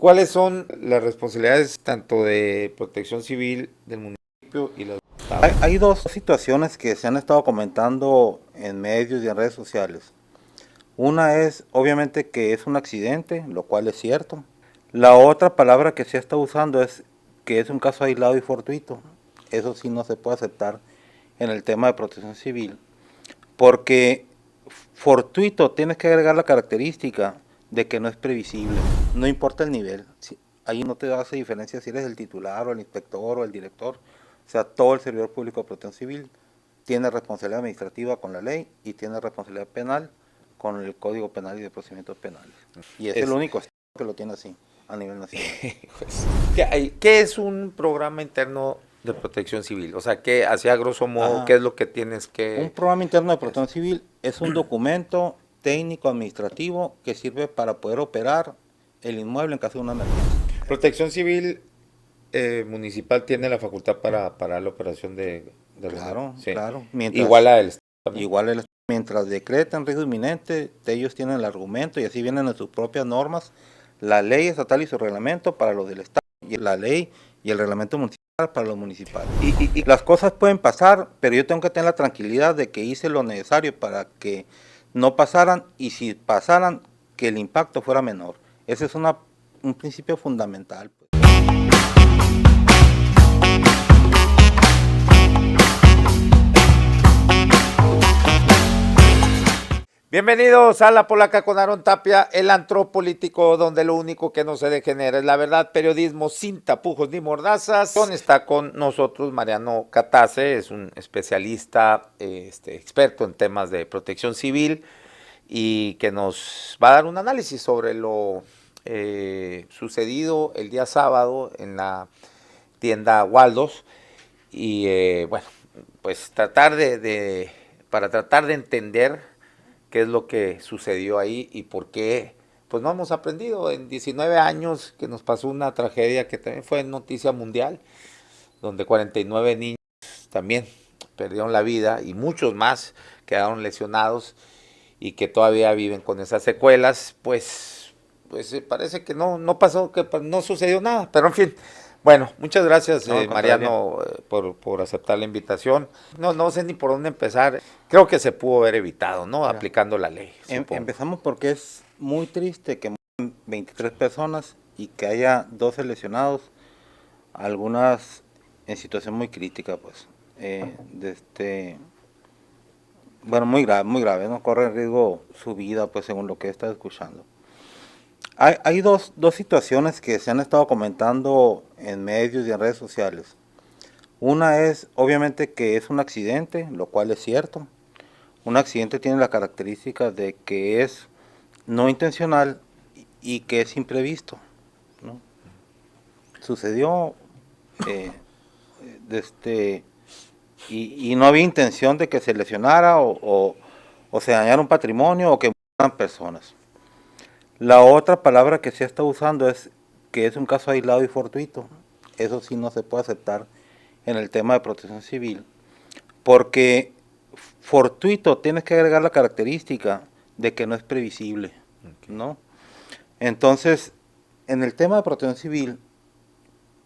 ¿Cuáles son las responsabilidades tanto de protección civil del municipio y las del Estado? Hay dos situaciones que se han estado comentando en medios y en redes sociales. Una es, obviamente, que es un accidente, lo cual es cierto. La otra palabra que se está usando es que es un caso aislado y fortuito. Eso sí no se puede aceptar en el tema de protección civil, porque fortuito tienes que agregar la característica de que no es previsible, no importa el nivel. Ahí no te hace diferencia si eres el titular o el inspector o el director. O sea, todo el servidor público de protección civil tiene responsabilidad administrativa con la ley y tiene responsabilidad penal con el Código Penal y de Procedimientos Penales. Y es el único estado que lo tiene así a nivel nacional. Pues, ¿qué es un programa interno de protección civil? O sea, ¿qué, hacia grosso modo, qué Ajá. es lo que tienes Un que programa interno de protección hacer? civil es un documento técnico administrativo que sirve para poder operar el inmueble en caso de una emergencia. Protección civil municipal tiene la facultad para la operación de los Claro, sí. claro. Igual a él también. Mientras decretan riesgo inminente, ellos tienen el argumento y así vienen en sus propias normas, la ley estatal y su reglamento para los del Estado, y la ley y el reglamento municipal para los municipales. Las cosas pueden pasar, pero yo tengo que tener la tranquilidad de que hice lo necesario para que no pasaran, y si pasaran, que el impacto fuera menor. Ese es un principio fundamental, pues. Bienvenidos a La Polaca con Aaron Tapia, el antropolítico donde lo único que no se degenera es la verdad, periodismo sin tapujos ni mordazas. Está con nosotros Mariano Catase, es un especialista, experto en temas de protección civil y que nos va a dar un análisis sobre lo sucedido el día sábado en la tienda Waldos y bueno, pues para tratar de entender qué es lo que sucedió ahí y por qué, pues no hemos aprendido en 19 años que nos pasó una tragedia que también fue noticia mundial, donde 49 niños también perdieron la vida y muchos más quedaron lesionados y que todavía viven con esas secuelas, pues parece que no pasó, que no sucedió nada, pero en fin. Bueno, muchas gracias No, al contrario. Mariano por aceptar la invitación. No sé ni por dónde empezar. Creo que se pudo haber evitado, ¿no? Mira, Aplicando la ley, supongo. empezamos porque es muy triste que mueran 23 personas y que haya 12 lesionados, algunas en situación muy crítica, pues. Bueno, muy grave, ¿no? Corre en riesgo su vida, pues, según lo que he estado escuchando. Hay dos situaciones que se han estado comentando en medios y en redes sociales. Una es, obviamente, que es un accidente, lo cual es cierto. Un accidente tiene la característica de que es no intencional y que es imprevisto, ¿no? Sucedió eh, este, y no había intención de que se lesionara o se dañara un patrimonio o que murieran personas. La otra palabra que se está usando es que es un caso aislado y fortuito. Eso sí no se puede aceptar en el tema de protección civil, porque fortuito tienes que agregar la característica de que no es previsible, ¿no? Entonces, en el tema de protección civil,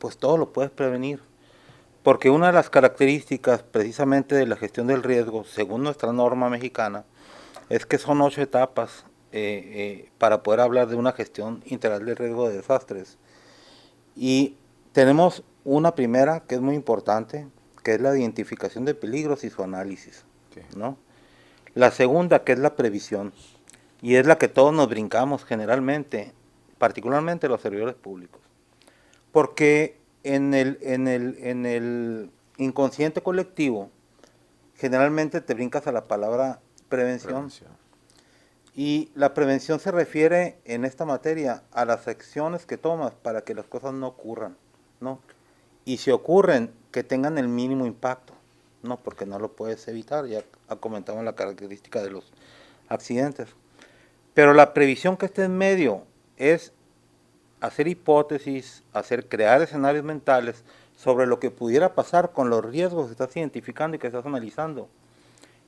pues todo lo puedes prevenir, porque una de las características precisamente de la gestión del riesgo, según nuestra norma mexicana, es que son 8 etapas para poder hablar de una gestión integral de riesgo de desastres. Y tenemos una primera que es muy importante, que es la identificación de peligros y su análisis, ¿no? La segunda, que es la previsión, y es la que todos nos brincamos generalmente, particularmente los servidores públicos. Porque en el inconsciente colectivo, generalmente te brincas a la palabra prevención. Y la prevención se refiere en esta materia a las acciones que tomas para que las cosas no ocurran, ¿no? Y si ocurren, que tengan el mínimo impacto, ¿no? Porque no lo puedes evitar, ya comentamos la característica de los accidentes. Pero la previsión que está en medio es hacer hipótesis, crear escenarios mentales sobre lo que pudiera pasar con los riesgos que estás identificando y que estás analizando.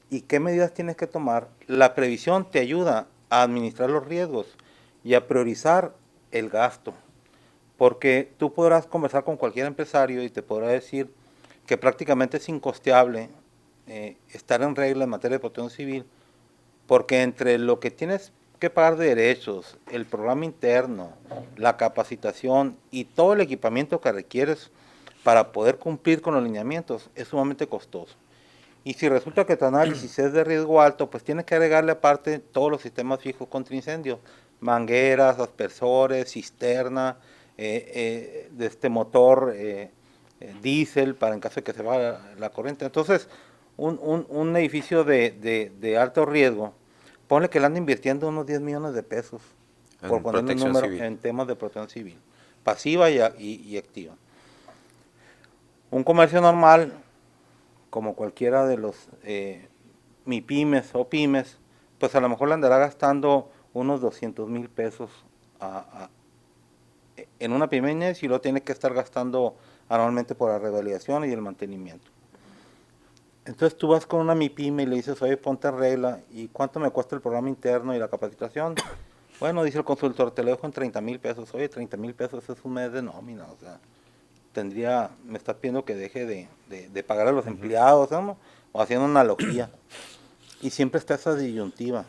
¿Y qué medidas tienes que tomar? La previsión te ayuda a administrar los riesgos y a priorizar el gasto. porque tú podrás conversar con cualquier empresario y te podrá decir que prácticamente es incosteable estar en regla en materia de protección civil, porque entre lo que tienes que pagar de derechos, el programa interno, la capacitación y todo el equipamiento que requieres para poder cumplir con los lineamientos es sumamente costoso. Y si resulta que tu análisis es de riesgo alto, pues tienes que agregarle aparte todos los sistemas fijos contra incendio, mangueras, aspersores, cisterna, de este motor diésel para en caso de que se vaya la corriente. Entonces, un edificio de alto riesgo, ponle que le anda invirtiendo unos 10 millones de pesos, por En ponerle un protección número, civil. en temas de protección civil, pasiva y activa. Un comercio normal, como cualquiera de los MIPYMES o pymes, pues a lo mejor le andará gastando unos 200,000 pesos en una pyme y lo tiene que estar gastando anualmente por la revalidación y el mantenimiento. Entonces tú vas con una MIPYME y le dices, oye, ponte en regla, ¿y cuánto me cuesta el programa interno y la capacitación? Bueno, dice el consultor, te lo dejo en 30,000 pesos. Oye, 30,000 pesos es un mes de nómina, o sea, me estás pidiendo que deje de pagar a los empleados, ¿no? O haciendo una analogía. Y siempre está esa disyuntiva.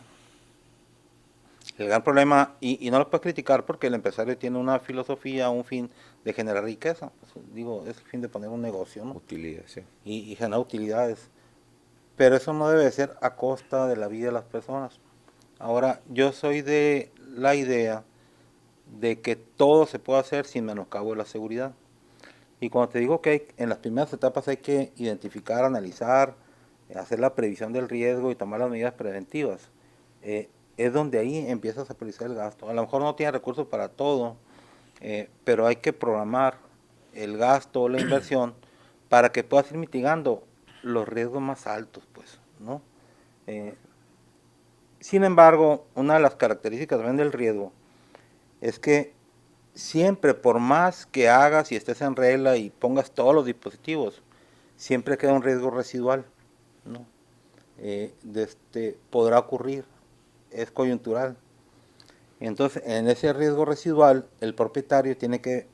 El gran problema, y no lo puedes criticar porque el empresario tiene una filosofía, un fin de generar riqueza. Pues, digo, es el fin de poner un negocio, ¿no? Utilidad, sí. Y generar utilidades. Pero eso no debe ser a costa de la vida de las personas. Ahora, yo soy de la idea de que todo se puede hacer sin menoscabo de la seguridad. Y cuando te digo que en las primeras etapas hay que identificar, analizar, hacer la previsión del riesgo y tomar las medidas preventivas, es donde ahí empiezas a priorizar el gasto. A lo mejor no tienes recursos para todo, pero hay que programar el gasto o la inversión para que puedas ir mitigando los riesgos más altos, pues, ¿no? Eh, Sin embargo, una de las características también del riesgo es que siempre, por más que hagas y estés en regla y pongas todos los dispositivos, siempre queda un riesgo residual, ¿no? Podrá ocurrir, es coyuntural. Entonces, en ese riesgo residual, el propietario tiene que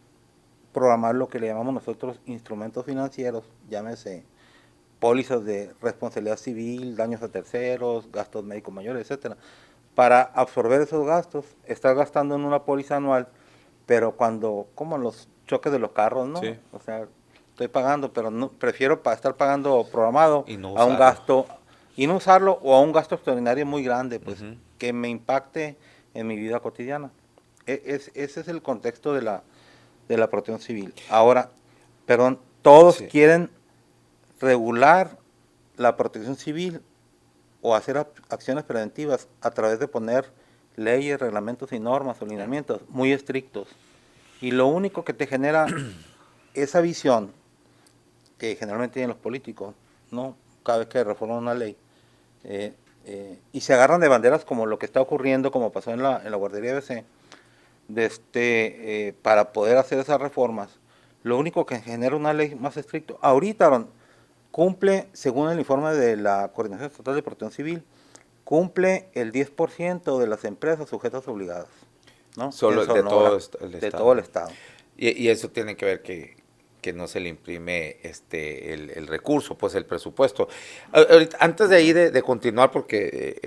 programar lo que le llamamos nosotros instrumentos financieros, llámese pólizas de responsabilidad civil, daños a terceros, gastos médicos mayores, etcétera, para absorber esos gastos. Estás gastando en una póliza anual, pero como los choques de los carros, ¿no? Sí. O sea, estoy pagando, pero no, prefiero estar pagando programado Y no a un usarlo. gasto, y no usarlo, o a un gasto extraordinario muy grande, pues, que me impacte en mi vida cotidiana. Ese es el contexto de la protección civil. Ahora, perdón, todos Sí. quieren regular la protección civil o hacer acciones preventivas a través de poner leyes, reglamentos y normas o lineamientos muy estrictos. Y lo único que te genera esa visión que generalmente tienen los políticos, ¿no? Cada vez que reforman una ley, y se agarran de banderas como lo que está ocurriendo, como pasó en la guardería BC, para poder hacer esas reformas, lo único que genera una ley más estricta. Ahorita, Aaron, cumple, según el informe de la Coordinación Estatal de Protección Civil, cumple el 10% de las empresas sujetas obligadas, ¿no? Solo En de todo Sonora, el de estado. todo el estado. Y eso tiene que ver que no se le imprime el recurso, pues el presupuesto. Ahorita, antes de ahí de continuar, porque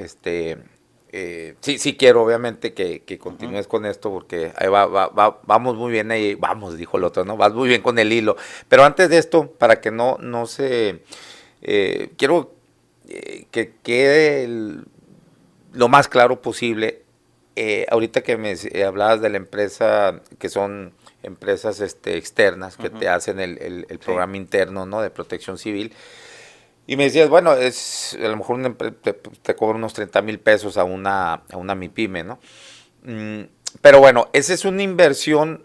sí quiero obviamente que continúes con esto, porque ahí vamos muy bien ahí, vamos, dijo el otro, ¿no? Vas muy bien con el hilo. Pero antes de esto, para que no se... quiero que quede lo más claro posible. Ahorita que me hablabas de la empresa, que son empresas externas que te hacen el programa interno, ¿no? De protección civil. Y me decías, bueno, a lo mejor te cobra unos 30,000 pesos a una MIPYME, ¿no? Pero bueno, esa es una inversión,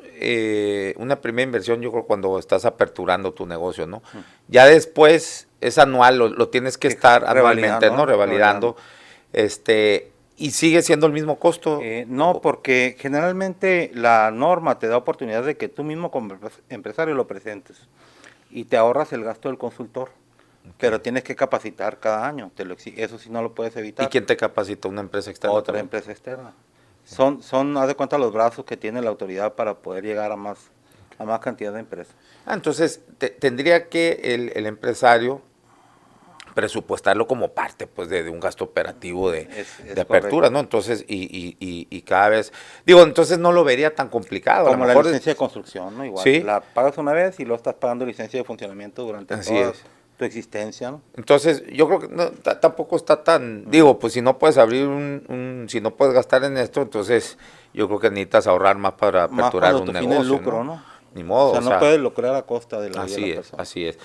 una primera inversión, yo creo, cuando estás aperturando tu negocio, ¿no? Ya después, es anual, lo tienes que estar anualmente, ¿no? Revalidando. Y sigue siendo el mismo costo. No, porque generalmente la norma te da oportunidad de que tú mismo como empresario lo presentes y te ahorras el gasto del consultor, pero tienes que capacitar cada año, eso sí no lo puedes ¿Y evitar. quién te capacita? ¿Una empresa externa Otra también? empresa externa. haz de cuenta, los brazos que tiene la autoridad para poder llegar a más cantidad de empresas. Entonces, tendría que el empresario presupuestarlo como parte pues de un gasto operativo de apertura, ¿no? Entonces, y cada vez, digo, entonces no lo vería tan complicado. Como la licencia de construcción, ¿no? Igual, ¿sí? La pagas una vez y luego estás pagando licencia de funcionamiento durante toda tu existencia, ¿no? Entonces, yo creo que tampoco está tan, digo, pues si no puedes abrir si no puedes gastar en esto, entonces yo creo que necesitas ahorrar más para aperturar un negocio, el lucro, ¿no? Ni modo. O sea, no puedes lucrar a costa de la vida de la persona. Así es.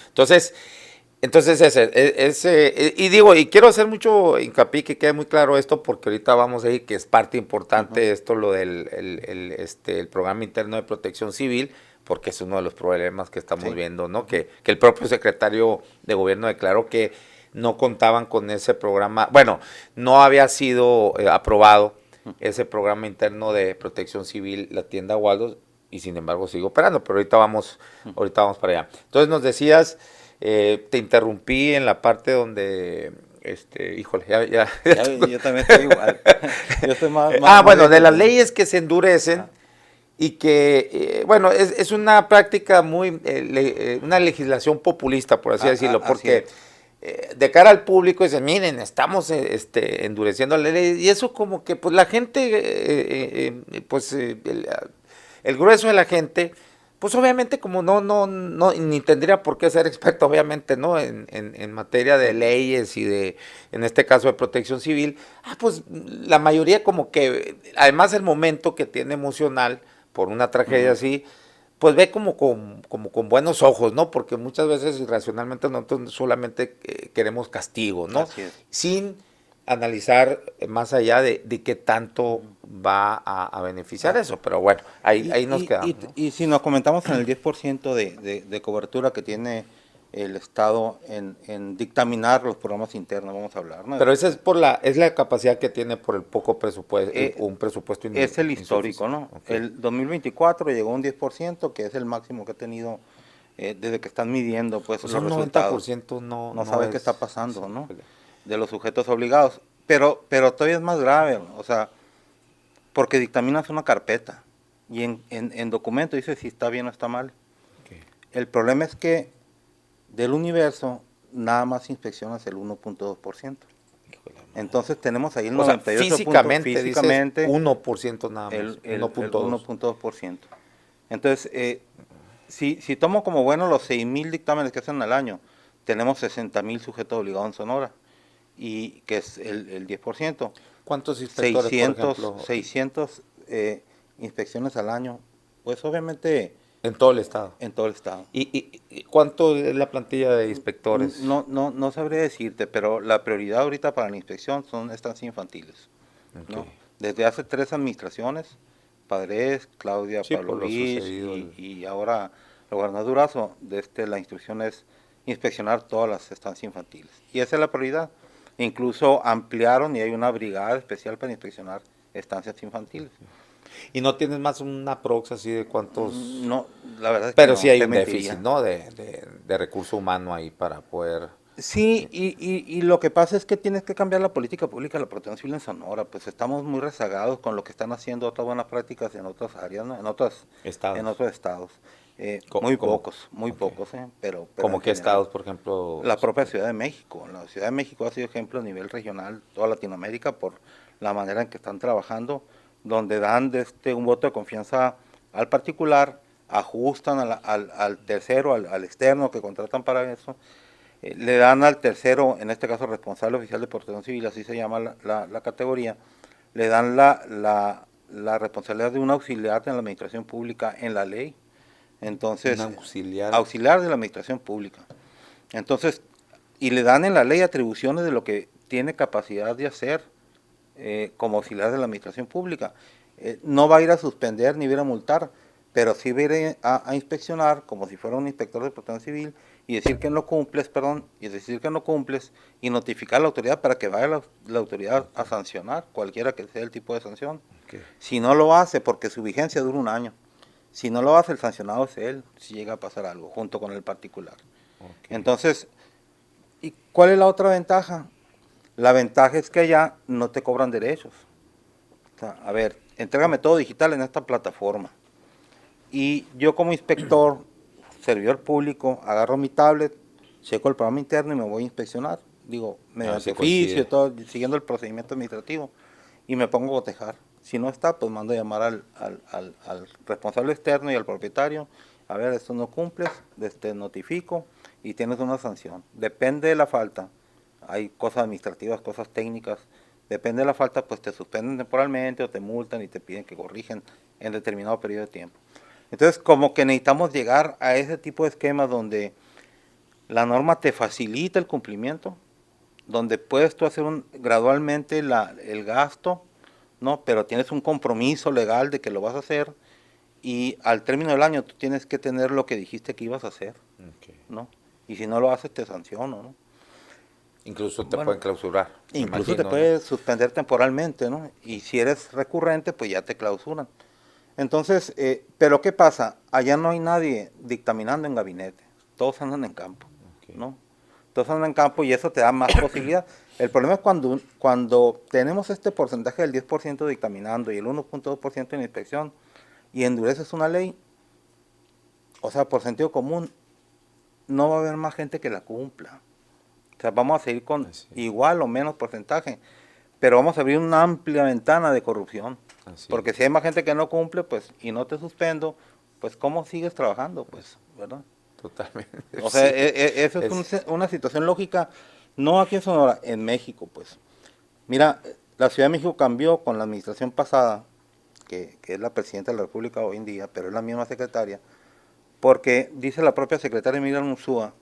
Entonces ese, y digo, y quiero hacer mucho hincapié que quede muy claro esto, porque ahorita vamos a ir que es parte importante esto, lo del el programa interno de protección civil, porque es uno de los problemas que estamos viendo, ¿no? Que el propio secretario de gobierno declaró que no contaban con ese programa, bueno, no había sido aprobado ese programa interno de protección civil, la tienda Waldos, y sin embargo sigue operando, pero ahorita vamos para allá. Entonces nos decías, te interrumpí en la parte donde, híjole, yo también estoy igual. Yo estoy bueno, de las leyes que se endurecen y que, bueno, es una práctica muy, una legislación populista, por así decirlo, porque de cara al público dicen, miren, estamos endureciendo la ley, y eso como que pues la gente, el grueso de la gente, pues obviamente como no, ni tendría por qué ser experto, obviamente, ¿no? En materia de leyes y en este caso de protección civil, pues la mayoría como que, además el momento que tiene emocional por una tragedia así, pues ve como con buenos ojos, ¿no? Porque muchas veces irracionalmente nosotros solamente queremos castigo, ¿no? Sin analizar más allá de qué tanto va a beneficiar eso, pero bueno, ahí nos quedamos. Y si nos comentamos en el 10% de cobertura que tiene el Estado en dictaminar los programas internos, vamos a hablar, ¿no? Pero esa es la capacidad que tiene por el poco presupuesto, un presupuesto es el histórico, ¿no? El 2024 llegó a un 10%, que es el máximo que ha tenido desde que están midiendo pues los resultados. 90% no sabe qué está pasando, ¿no? De los sujetos obligados. Pero todavía es más grave, o sea, porque dictaminas una carpeta y en documento dice si está bien o está mal. El problema es que del universo nada más inspeccionas el 1.2%. Entonces tenemos ahí el 98%. Físicamente 1% nada más. El 1.2%. Entonces, si tomo como bueno los 6,000 dictámenes que hacen al año, tenemos 60,000 sujetos obligados en Sonora, y que es el 10%. ¿Cuántos inspectores, 600, por ejemplo? 600 inspecciones al año. Pues obviamente... En todo el estado. En todo el estado. ¿Y cuánto es la plantilla de inspectores? No sabré decirte, pero la prioridad ahorita para la inspección son estancias infantiles. ¿No? Desde hace 3 administraciones, Padres, Claudia, Pablo Luis y ahora el gobernador Durazo, la instrucción es inspeccionar todas las estancias infantiles. Y esa es la prioridad. Incluso ampliaron y hay una brigada especial para inspeccionar estancias infantiles. ¿Y no tienes más una prox así de cuántos? No, la verdad es que pero no, sí hay un déficit, ¿no? De recurso humano ahí para poder... Sí, y lo que pasa es que tienes que cambiar la política pública de la protección civil en Sonora, pues estamos muy rezagados con lo que están haciendo otras buenas prácticas en otras áreas, ¿no? en otros estados. Muy pocos, pero ¿Cómo qué estados, por ejemplo? La propia Ciudad de México. La Ciudad de México ha sido ejemplo a nivel regional, toda Latinoamérica, por la manera en que están trabajando, donde dan un voto de confianza al particular, ajustan al tercero, al externo que contratan para eso, le dan al tercero, en este caso responsable oficial de protección civil, así se llama la categoría, le dan la responsabilidad de un auxiliar en la administración pública en la ley. Entonces, auxiliar de la administración pública. Entonces, y le dan en la ley atribuciones de lo que tiene capacidad de hacer como auxiliar de la administración pública. No va a ir a suspender ni va a ir a multar, pero sí va a ir a inspeccionar como si fuera un inspector de protección civil y decir que no cumples, y notificar a la autoridad para que vaya la autoridad a sancionar cualquiera que sea el tipo de sanción. Si no lo hace, porque su vigencia dura 1 año, si no lo hace, el sancionado es él, si llega a pasar algo, junto con el particular. Entonces, ¿y cuál es la otra ventaja? La ventaja es que allá no te cobran derechos. O sea, a ver, entrégame todo digital en esta plataforma. Y yo como inspector, servidor público, agarro mi tablet, checo el programa interno y me voy a inspeccionar. Digo, mediante si oficio, coincide. todo, siguiendo el procedimiento administrativo. Y me pongo a cotejar. Si no está, pues mando a llamar al responsable externo y al propietario. A ver, esto no cumples, notifico y tienes una sanción. Depende de la falta. Hay cosas administrativas, cosas técnicas. Depende de la falta, pues te suspenden temporalmente o te multan y te piden que corrigen en determinado periodo de tiempo. Entonces, como que necesitamos llegar a ese tipo de esquemas donde la norma te facilita el cumplimiento, donde puedes tú hacer gradualmente el gasto, ¿no? Pero tienes un compromiso legal de que lo vas a hacer y al término del año tú tienes que tener lo que dijiste que ibas a hacer, Okay. ¿no? Y si no lo haces te sanciono, ¿no? Incluso te Bueno, pueden clausurar, me incluso te imagino, ¿no? puedes suspender temporalmente, ¿no? Y si eres recurrente, pues ya te clausuran. Entonces, pero ¿qué pasa? Allá no hay nadie dictaminando en gabinete, todos andan en campo, Okay. ¿no? Todos andan en campo y eso te da más posibilidad. El problema es cuando tenemos este porcentaje del 10% dictaminando y el 1.2% en inspección y endureces una ley, o sea, por sentido común, no va a haber más gente que la cumpla. O sea, vamos a seguir con Así, igual o menos porcentaje, pero vamos a abrir una amplia ventana de corrupción. así Porque es. si hay más gente que no cumple, pues, y no te suspendo, pues, ¿cómo sigues trabajando? Pues, ¿verdad? Totalmente. O sea, Sí. eso es una situación lógica, no aquí en Sonora, en México, pues. Mira, la Ciudad de México cambió con la administración pasada, que es la presidenta de la República hoy en día, pero es la misma secretaria, porque dice la propia secretaria Miriam Ursúa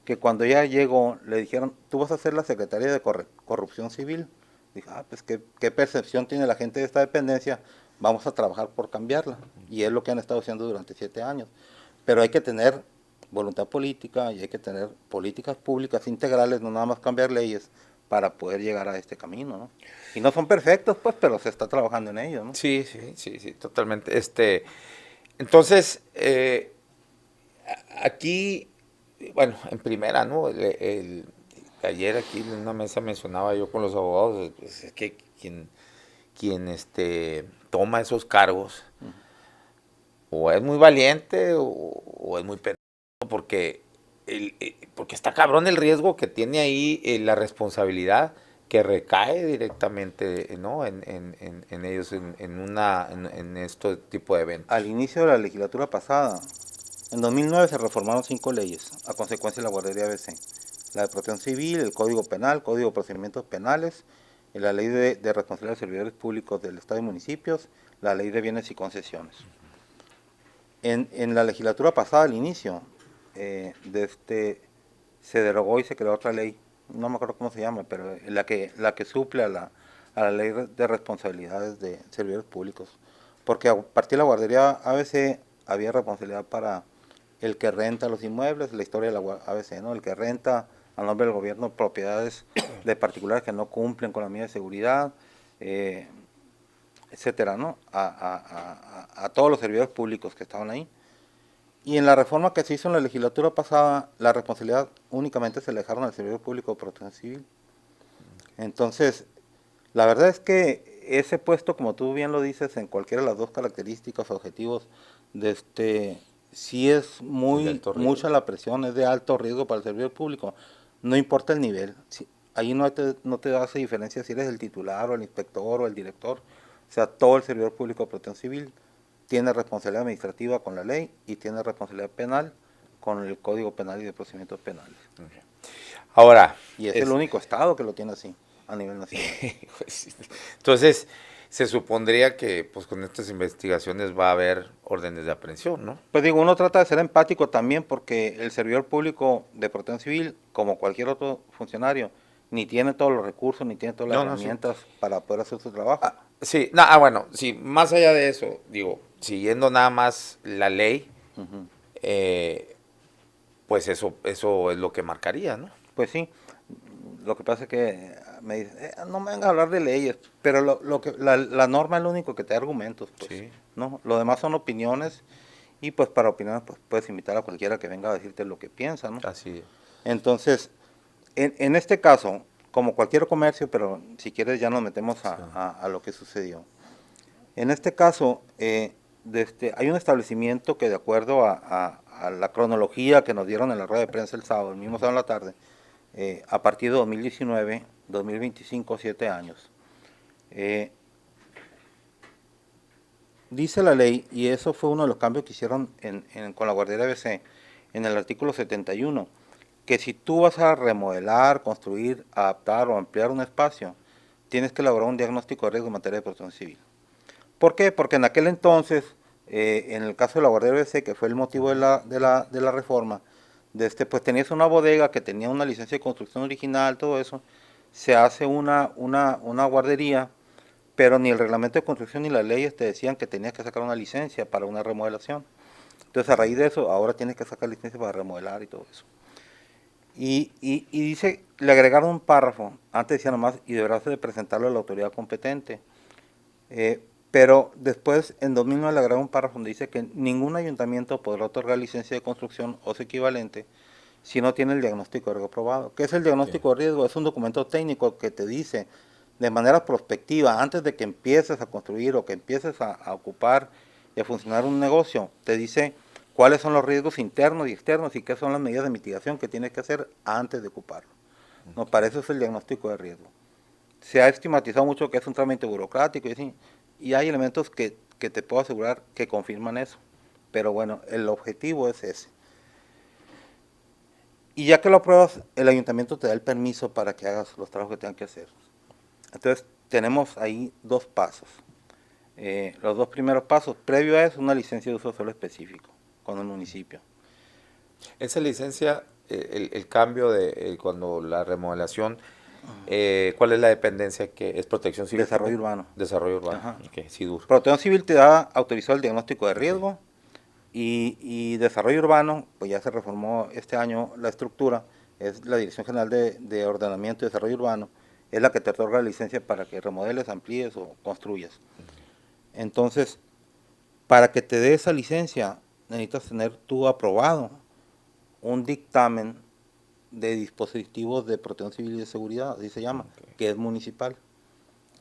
que cuando ella llegó le dijeron, tú vas a ser la secretaria de corrupción civil. Dijo, pues ¿qué percepción tiene la gente de esta dependencia, vamos a trabajar por cambiarla. Y es lo que han estado haciendo durante 7 años. Pero hay que tener voluntad política y hay que tener políticas públicas integrales, no nada más cambiar leyes para poder llegar a este camino, ¿no? Y no son perfectos, pues, pero se está trabajando en ello, ¿no? Sí, sí, sí, sí, totalmente. Entonces, aquí, bueno, en primera, ¿no? Ayer aquí en una mesa mencionaba yo con los abogados, pues, es que quien toma esos cargos o es muy valiente o es muy pendejo, porque, porque está cabrón el riesgo que tiene ahí, la responsabilidad que recae directamente, ¿no? En ellos, en este tipo de eventos. Al inicio de la legislatura pasada, en 2009 se reformaron 5 leyes a consecuencia de la guardería ABC. La de protección civil, el Código Penal, Código de Procedimientos Penales, la ley de responsabilidad de servidores públicos del Estado y municipios, la ley de bienes y concesiones. En la legislatura pasada, al inicio, se derogó y se creó otra ley, no me acuerdo cómo se llama, pero la que suple a la ley de responsabilidades de servidores públicos. Porque a partir de la guardería ABC había responsabilidad para el que renta los inmuebles, la historia de la ABC, ¿no? El que renta a nombre del gobierno propiedades de particulares que no cumplen con la medida de seguridad, eh, etcétera, ¿no? A todos los servidores públicos que estaban ahí. Y en la reforma que se hizo en la legislatura pasada, la responsabilidad únicamente se le dejaron al servidor público de protección civil. Entonces, la verdad es que ese puesto, como tú bien lo dices, en cualquiera de las dos características, objetivos, sí es Es de alto riesgo. mucha la presión, es de alto riesgo para el servidor público. No importa el nivel, ahí no te hace diferencia si eres el titular o el inspector o el director. O sea, todo el servidor público de protección civil tiene responsabilidad administrativa con la ley y tiene responsabilidad penal con el Código Penal y de Procedimientos Penales. Ahora, Y es el único estado que lo tiene así a nivel nacional. entonces, se supondría que pues con estas investigaciones va a haber órdenes de aprehensión, ¿no? Pues digo, uno trata de ser empático también porque el servidor público de protección civil, como cualquier otro funcionario, ni tiene todos los recursos, ni tiene todas las No, no, sí. herramientas para poder hacer su trabajo. Sí, bueno, sí, más allá de eso, digo, siguiendo nada más la ley, Ujú. pues eso es lo que marcaría, ¿no? Pues sí, lo que pasa es que me dicen, no me vengas a hablar de leyes, pero la norma es lo único que te da argumentos, pues, Sí. ¿no? Lo demás son opiniones y pues para opiniones pues puedes invitar a cualquiera que venga a decirte lo que piensa, ¿no? Así es. Entonces, en este caso, como cualquier comercio, pero si quieres ya nos metemos Sí. a lo que sucedió. En este caso, hay un establecimiento que de acuerdo a la cronología que nos dieron en la rueda de prensa el sábado, el mismo sábado en la tarde, a partir de 2019, 2025, 7 años. Dice la ley, y eso fue uno de los cambios que hicieron con la guardería ABC, en el artículo 71, que si tú vas a remodelar, construir, adaptar o ampliar un espacio, tienes que elaborar un diagnóstico de riesgo en materia de protección civil. ¿Por qué? Porque en aquel entonces, en el caso de la guardería ABC, que fue el motivo de la reforma, pues tenías una bodega que tenía una licencia de construcción original, todo eso, se hace una guardería, pero ni el reglamento de construcción ni las leyes te decían que tenías que sacar una licencia para una remodelación. Entonces, a raíz de eso, ahora tienes que sacar licencia para remodelar y todo eso. Y dice, le agregaron un párrafo, antes decía nomás, y deberás de presentarlo a la autoridad competente. Pero después, en 2009, le agregaron un párrafo donde dice que ningún ayuntamiento podrá otorgar licencia de construcción o su equivalente si no tiene el diagnóstico de riesgo aprobado. ¿Qué es el diagnóstico de riesgo? Es un documento técnico que te dice de manera prospectiva, antes de que empieces a construir o que empieces a ocupar y a funcionar un negocio, te dice cuáles son los riesgos internos y externos y qué son las medidas de mitigación que tienes que hacer antes de ocuparlo. No, para eso es el diagnóstico de riesgo. Se ha estigmatizado mucho que es un trámite burocrático y hay elementos que te puedo asegurar que confirman eso. Pero bueno, el objetivo es ese. Y ya que lo apruebas, el ayuntamiento te da el permiso para que hagas los trabajos que tengan que hacer. Entonces, tenemos ahí dos pasos. Los dos primeros pasos, previo a eso, una licencia de uso de suelo específico con el municipio. Esa licencia, el cambio de cuando la remodelación, ¿cuál es la dependencia que es protección civil? Desarrollo urbano. Desarrollo urbano. Ajá. Okay, sí, duro. Protección civil te da autorizado el diagnóstico de riesgo y desarrollo urbano, pues ya se reformó este año la estructura, es la Dirección General de Ordenamiento y Desarrollo Urbano, es la que te otorga la licencia para que remodeles, amplíes o construyas. Entonces, para que te dé esa licencia, necesitas tener tú aprobado un dictamen de dispositivos de protección civil y de seguridad, así se llama, que es municipal.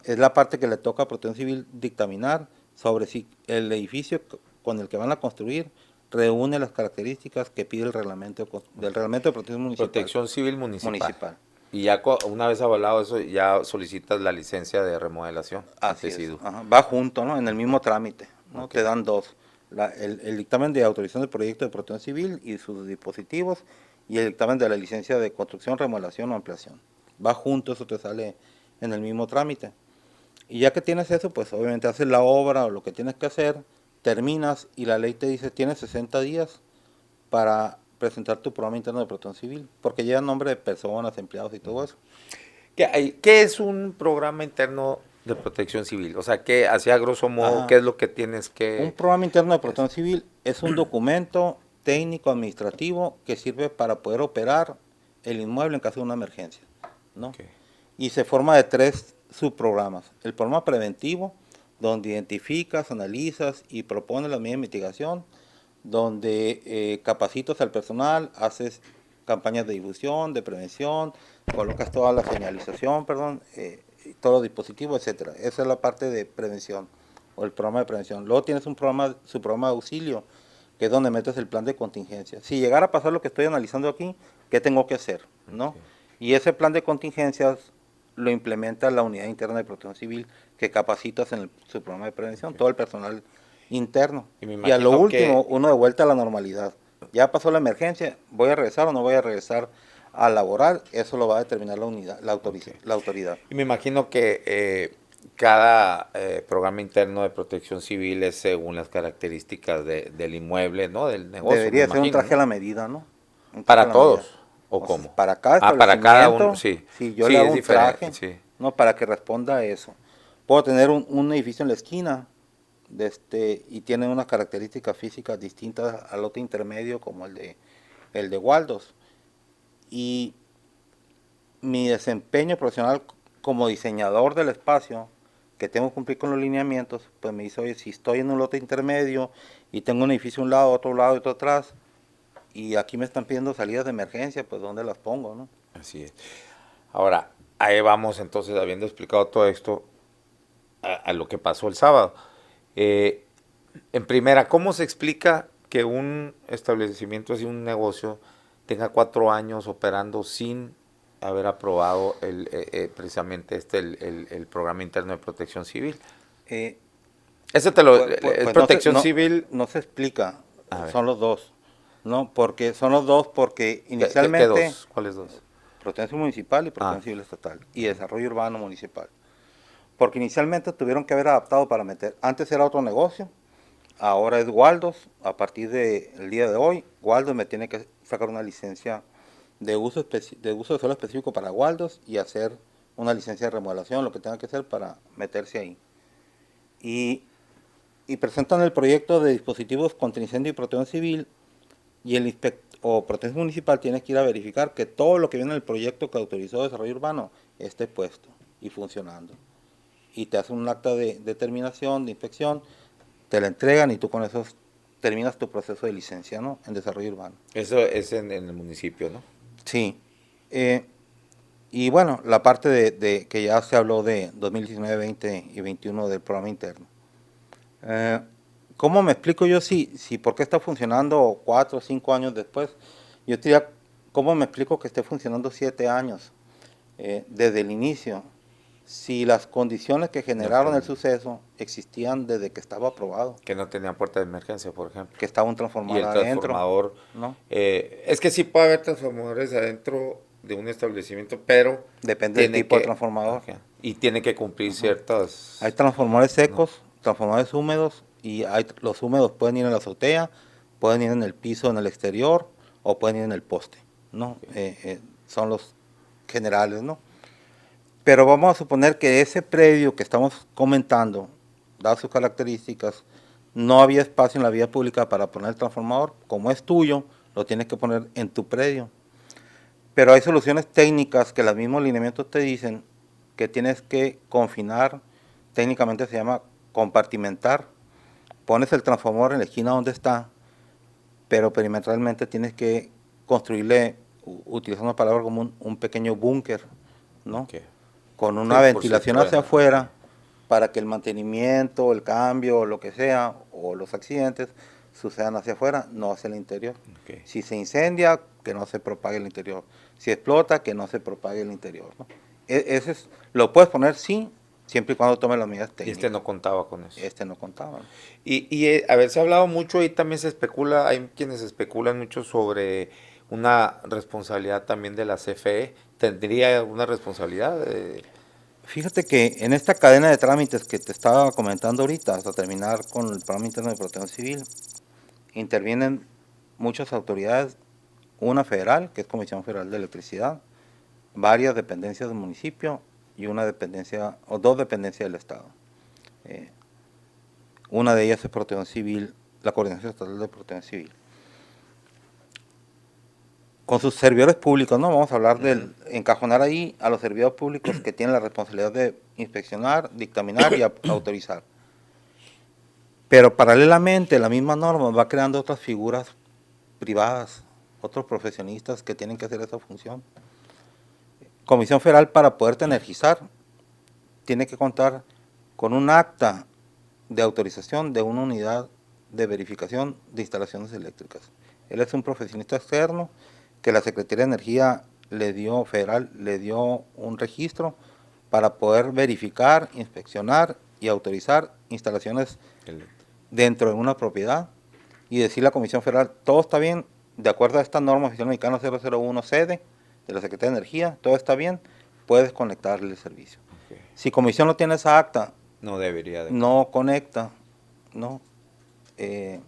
Es la parte que le toca a protección civil dictaminar sobre si el edificio con el que van a construir reúne las características que pide el reglamento del reglamento de protección municipal. Protección civil municipal. Y ya una vez avalado eso, ya solicitas la licencia de remodelación. Así es. Ajá. Va junto, ¿no? En el mismo trámite, ¿no? Okay. Te dan dos. El dictamen de autorización del proyecto de protección civil y sus dispositivos y el dictamen de la licencia de construcción, remodelación o ampliación. Va junto, eso te sale en el mismo trámite. Y ya que tienes eso, pues obviamente haces la obra o lo que tienes que hacer, terminas y la ley te dice tienes 60 días para presentar tu programa interno de protección civil, porque lleva nombre de personas, empleados y todo eso. ¿Qué es un programa interno de protección civil? O sea, ¿qué, hacia grosso modo, qué es lo que tienes que...? Un programa interno de protección civil es un documento técnico administrativo que sirve para poder operar el inmueble en caso de una emergencia, ¿no? Okay. Y se forma de 3 subprogramas. El programa preventivo, donde identificas, analizas y propones las medidas de mitigación, donde capacitas al personal, haces campañas de difusión, de prevención, colocas toda la señalización, todos los dispositivos, etcétera. Esa es la parte de prevención o el programa de prevención. Luego tienes su programa de auxilio, que es donde metes el plan de contingencia. Si llegara a pasar lo que estoy analizando aquí, ¿qué tengo que hacer? ¿No? Okay. Y ese plan de contingencias lo implementa la Unidad Interna de Protección Civil, que capacitas en su programa de prevención, okay, todo el personal interno. Y a lo último, uno de vuelta a la normalidad. Ya pasó la emergencia, ¿voy a regresar o no voy a regresar a laborar? Eso lo va a determinar la autoridad. Y me imagino que cada programa interno de protección civil es según las características del inmueble, ¿no? Del negocio. Debería ser un traje a la medida, ¿no? ¿Para todos? ¿O cómo? Para cada para cada uno, sí. Si yo le hago un traje, sí, no, para que responda a eso. Puedo tener un edificio en la esquina y tiene unas características físicas distintas al lote intermedio como el de Waldos. Y mi desempeño profesional como diseñador del espacio, que tengo que cumplir con los lineamientos, pues me dice, oye, si estoy en un lote intermedio y tengo un edificio a un lado, otro lado y otro atrás, y aquí me están pidiendo salidas de emergencia, pues ¿dónde las pongo, no? Así es. Ahora, ahí vamos entonces, habiendo explicado todo esto, a lo que pasó el sábado. Eh, en primera, ¿cómo se explica que un establecimiento así, un negocio, tenga 4 años operando sin haber aprobado precisamente el programa interno de protección civil? Eh, Ese te lo, es pues protección civil. no se explica, A ver, son los dos, ¿no? Porque son los dos porque ¿qué inicialmente dos? ¿Cuáles dos? protección municipal y Ah, protección civil estatal y desarrollo urbano municipal. Porque inicialmente tuvieron que haber adaptado para meter, antes era otro negocio, ahora es Waldos, a partir del día de hoy, Waldos me tiene que sacar una licencia de uso de suelo específico para Waldos y hacer una licencia de remodelación, lo que tenga que hacer para meterse ahí. Y, y presentan el proyecto de dispositivos contra incendio y protección civil y el o protección municipal tiene que ir a verificar que todo lo que viene en el proyecto que autorizó desarrollo urbano esté puesto y funcionando. Y te hacen un acta de determinación, de inspección, te la entregan y tú con eso terminas tu proceso de licencia, ¿no? En desarrollo urbano. eso es en el municipio, ¿no? Sí. Eh, y bueno, la parte de que ya se habló de 2019, 20 y 21 del programa interno. Eh, ¿Cómo me explico yo si por qué está funcionando 4 o 5 años después? Yo diría, ¿cómo me explico que esté funcionando 7 años desde el inicio? Si las condiciones que No generaron el ten- suceso existían desde que estaba aprobado, que no tenía puerta de emergencia, por ejemplo. que estaba un Y transformador el adentro, transformador, ¿no? es que sí puede haber transformadores adentro de un establecimiento, pero Depende del tiene tipo de que, transformador. ajá, y tiene que cumplir Ujú. Hay ciertas, transformadores ¿no? secos, transformadores húmedos, y los húmedos pueden ir en la azotea, pueden ir en el piso, en el exterior, o pueden ir en el poste, ¿no? Okay. Son los generales, ¿no? Pero vamos a suponer que ese predio que estamos comentando, dadas sus características, no había espacio en la vía pública para poner el transformador. Como es tuyo, lo tienes que poner en tu predio. Pero hay soluciones técnicas que los mismos lineamientos te dicen que tienes que confinar, técnicamente se llama compartimentar. Pones el transformador en la esquina donde está, pero perimetralmente tienes que construirle, utilizando una palabra común, un pequeño búnker, ¿no? Okay. Con una Sí, por si ventilación hacia truena, okay. afuera para que el mantenimiento, el cambio, lo que sea, o los accidentes sucedan hacia afuera, no hacia el interior. Okay. Si se incendia, que no se propague el interior. Si explota, que no se propague el interior, ¿no? Ese es, lo puedes poner sí, siempre y cuando tome las medidas Y este técnicas. no contaba con eso. Este no contaba, ¿no? Y a ver, se ha hablado mucho y también se especula, hay quienes especulan mucho sobre una responsabilidad también de la CFE. ¿Tendría una responsabilidad? Fíjate que en esta cadena de trámites que te estaba comentando ahorita, hasta terminar con el programa interno de protección civil, intervienen muchas autoridades, una federal, que es Comisión Federal de Electricidad, varias dependencias del municipio y una dependencia o dos dependencias del Estado. Eh, una de ellas es Protección Civil, la Coordinación Estatal de Protección Civil. Con sus servidores públicos, ¿no? Vamos a hablar Ujú. del encajonar ahí a los servidores públicos que tienen la responsabilidad de inspeccionar, dictaminar y autorizar. Pero paralelamente la misma norma va creando otras figuras privadas, otros profesionistas que tienen que hacer esa función. Comisión Federal, para poderte energizar, tiene que contar con un acta de autorización de una unidad de verificación de instalaciones eléctricas. Él es un profesionista externo que la Secretaría de Energía federal le dio un registro para poder verificar, inspeccionar y autorizar instalaciones dentro de una propiedad y decir a la Comisión Federal, todo está bien, de acuerdo a esta norma oficial mexicana 001 sede de la Secretaría de Energía, todo está bien, puedes conectarle el servicio. Okay. Si Comisión no tiene esa acta, No debería de. no conecta, ¿no? Eh,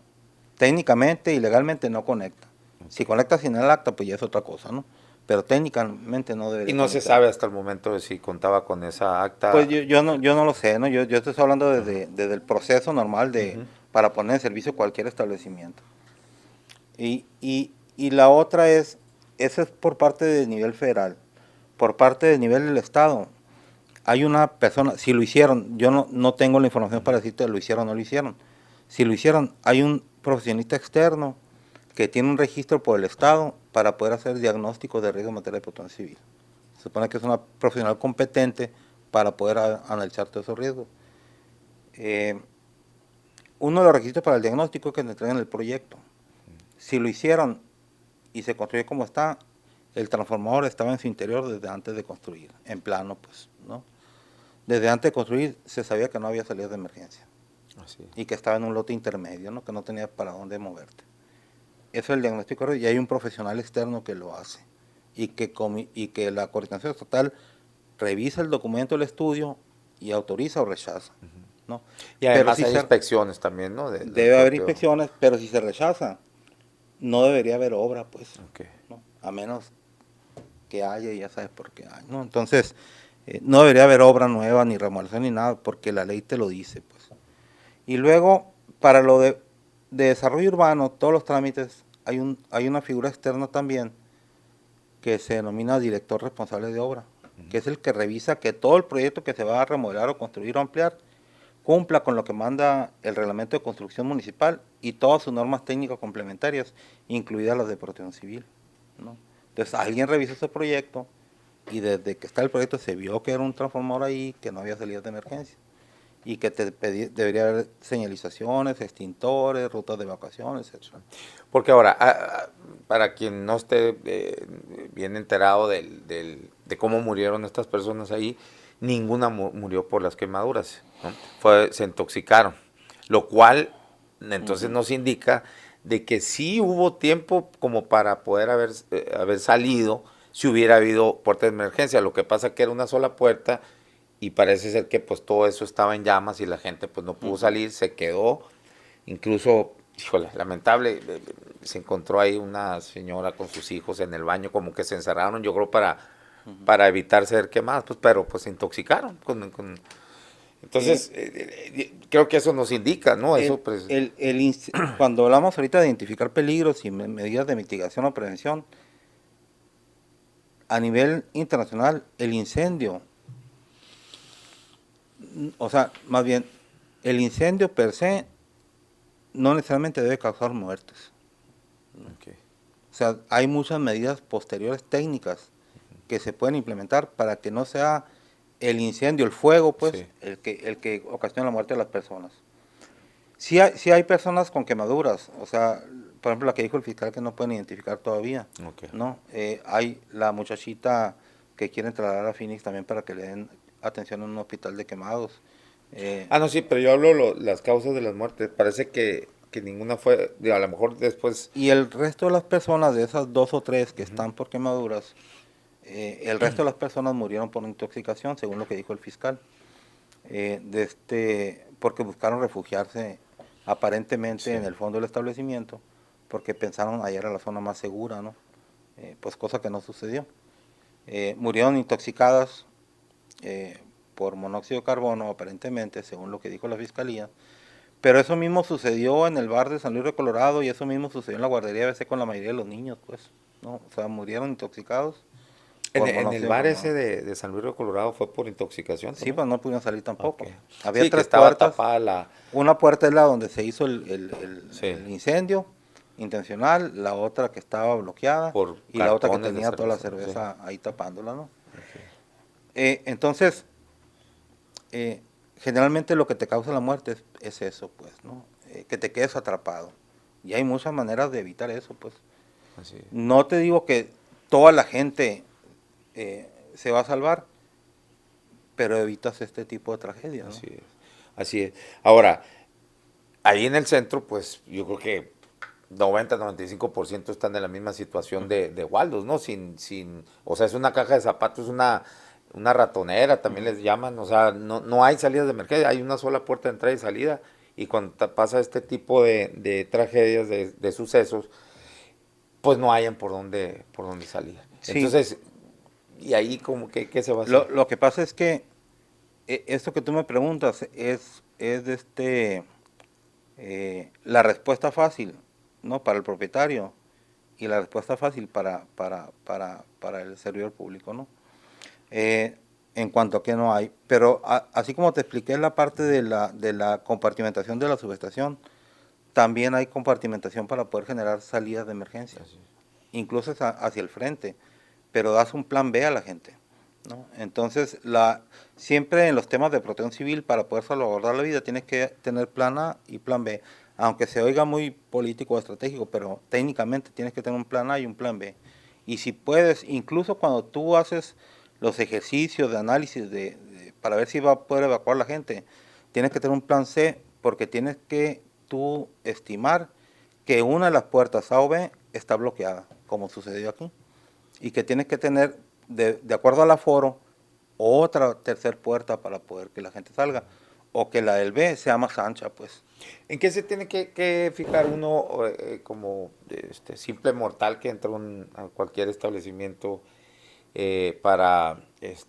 Técnicamente y legalmente no conecta. Si Okay. conecta sin el acta, pues ya es otra cosa, ¿no? Pero técnicamente no Y debería no se conectar. sabe hasta el momento de si contaba con esa Pues acta. yo no lo sé, ¿no? Yo estoy hablando Ajá. desde el proceso normal Ujú. para poner en servicio cualquier establecimiento. Y la otra esa es por parte del nivel federal. Por parte del nivel del Estado, hay una persona, si lo hicieron, yo no tengo la información para decirte lo hicieron o no lo hicieron. Si lo hicieron, hay un profesionista externo que tiene un registro por el Estado para poder hacer diagnóstico de riesgo en materia de protección civil. Se supone que es una profesional competente para poder analizar todos esos riesgos. uno de los requisitos para el diagnóstico es que te entreguen el proyecto. Si lo hicieron y se construye como está, el transformador estaba en su interior desde antes de construir, en plano, pues, ¿no? Desde antes de construir se sabía que no había salidas de emergencia. Así es. Y que estaba en un lote intermedio, ¿no? Que no tenía para dónde moverte. Eso es el diagnóstico y hay un profesional externo que lo hace. Y que la coordinación estatal revisa el documento del estudio y autoriza o rechaza, ¿no? Y Pero además si hay se, inspecciones también, ¿no? Del debe haber propio. inspecciones, pero si se rechaza, no debería haber obra, pues, Ok. ¿no? A menos que haya, y ya sabes por qué hay, ¿no? Entonces, no debería haber obra nueva, ni remodelación, ni nada, porque la ley te lo dice, pues. Y luego, para lo de desarrollo urbano, todos los trámites, hay una figura externa también que se denomina director responsable de obra, que es el que revisa que todo el proyecto que se va a remodelar o construir o ampliar cumpla con lo que manda el reglamento de construcción municipal y todas sus normas técnicas complementarias, incluidas las de protección civil, ¿no? Entonces alguien revisa ese proyecto y desde que está el proyecto se vio que era un transformador ahí, que no había salidas de emergencia y que debería haber señalizaciones, extintores, rutas de evacuación, etcétera. Porque ahora, para quien no esté bien enterado de cómo murieron estas personas ahí, ninguna murió por las quemaduras, ¿no? Se intoxicaron, lo cual entonces nos indica de que sí hubo tiempo como para poder haber salido si hubiera habido puerta de emergencia. Lo que pasa que era una sola puerta y parece ser que pues todo eso estaba en llamas y la gente pues no pudo salir, se quedó. Incluso, híjole, lamentable, se encontró ahí una señora con sus hijos en el baño, como que se encerraron, yo creo, para evitar ser quemadas, pues, pero pues se intoxicaron. Entonces, creo que eso nos indica, ¿no? Eso, pues. Cuando hablamos ahorita de identificar peligros y medidas de mitigación o prevención, a nivel internacional, el incendio, o sea, más bien, el incendio per se no necesariamente debe causar muertes. Okay. O sea, hay muchas medidas posteriores técnicas que se pueden implementar para que no sea el incendio, el fuego, pues, Sí. el que ocasiona la muerte de las personas. Sí hay personas con quemaduras, o sea, por ejemplo, la que dijo el fiscal que no pueden identificar todavía, Okay. ¿no? Hay la muchachita que quieren trasladar a Phoenix también para que le den atención en un hospital de quemados. No, sí, pero yo hablo las causas de las muertes. Parece que ninguna fue, digo, a lo mejor después. Y el resto de las personas, de esas 2 o 3 que están por quemaduras, el resto de las personas murieron por intoxicación, según lo que dijo el fiscal, porque buscaron refugiarse aparentemente Sí. en el fondo del establecimiento, porque pensaron allá era la zona más segura, ¿no? Pues cosa que no sucedió. Murieron intoxicadas por monóxido de carbono, aparentemente, según lo que dijo la fiscalía. Pero eso mismo sucedió en el bar de San Luis de Colorado y eso mismo sucedió en la guardería ABC con la mayoría de los niños, pues, ¿no? O sea, murieron intoxicados por En el monóxido de bar ese carbono. de San Luis de Colorado fue por intoxicación Sí, también. pues no pudieron salir tampoco. Okay. Había Sí, que 3 estaba puertas. tapada la. Una puerta es la donde se hizo Sí, el incendio intencional, la otra que estaba bloqueada por y la otra que cartones de tenía toda la cerveza. Sí. cerveza ahí tapándola, ¿no? Okay. Entonces, generalmente lo que te causa la muerte es eso, pues, ¿no? Que te quedes atrapado. Y hay muchas maneras de evitar eso, pues. Así es. No te digo que toda la gente se va a salvar, pero evitas este tipo de tragedias, ¿no? Así es. Así es. Ahora, ahí en el centro, pues yo creo que 90-95% están en la misma situación de Waldos, ¿no? O sea, es una caja de zapatos, una ratonera, también les llaman, o sea, no hay salidas de emergencia, hay una sola puerta de entrada y salida, y cuando pasa este tipo de tragedias, de sucesos, pues no hayan por dónde salir. Sí, Entonces, y ahí como que, ¿qué se va a hacer? lo que pasa es que esto que tú me preguntas es la respuesta fácil, ¿no? Para el propietario y la respuesta fácil para el servidor público, ¿no? En cuanto a que no hay. Pero así como te expliqué en la parte de la compartimentación de la subestación, también hay compartimentación para poder generar salidas de emergencia, Así. incluso hacia el frente, pero das un plan B a la gente, ¿no? Entonces, siempre en los temas de protección civil, para poder salvaguardar la vida, tienes que tener plan A y plan B. Aunque se oiga muy político o estratégico, pero técnicamente tienes que tener un plan A y un plan B. Y si puedes, incluso cuando tú haces los ejercicios de análisis para ver si va a poder evacuar la gente, tienes que tener un plan C, porque tienes que tú estimar que una de las puertas A o B está bloqueada, como sucedió aquí, y que tienes que tener, de acuerdo al aforo, otra tercera puerta para poder que la gente salga, o que la del B sea más ancha, pues. ¿En qué se tiene que fijar uno como simple mortal que entra a cualquier establecimiento para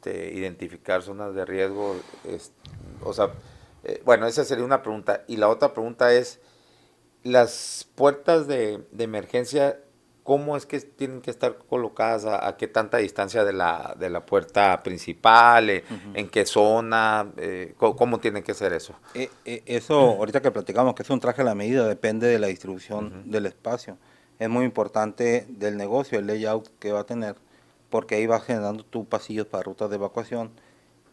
identificar zonas de riesgo? O sea, bueno, esa sería una pregunta. Y la otra pregunta es, las puertas de emergencia, ¿cómo es que tienen que estar colocadas? A qué tanta distancia de la puerta principal? Ujú. ¿En qué zona? ¿Cómo tiene que ser eso? Eso, ahorita que platicamos, que es un traje a la medida, depende de la distribución Ujú. del espacio. Es muy importante del negocio, el layout que va a tener, porque ahí vas generando tus pasillos para rutas de evacuación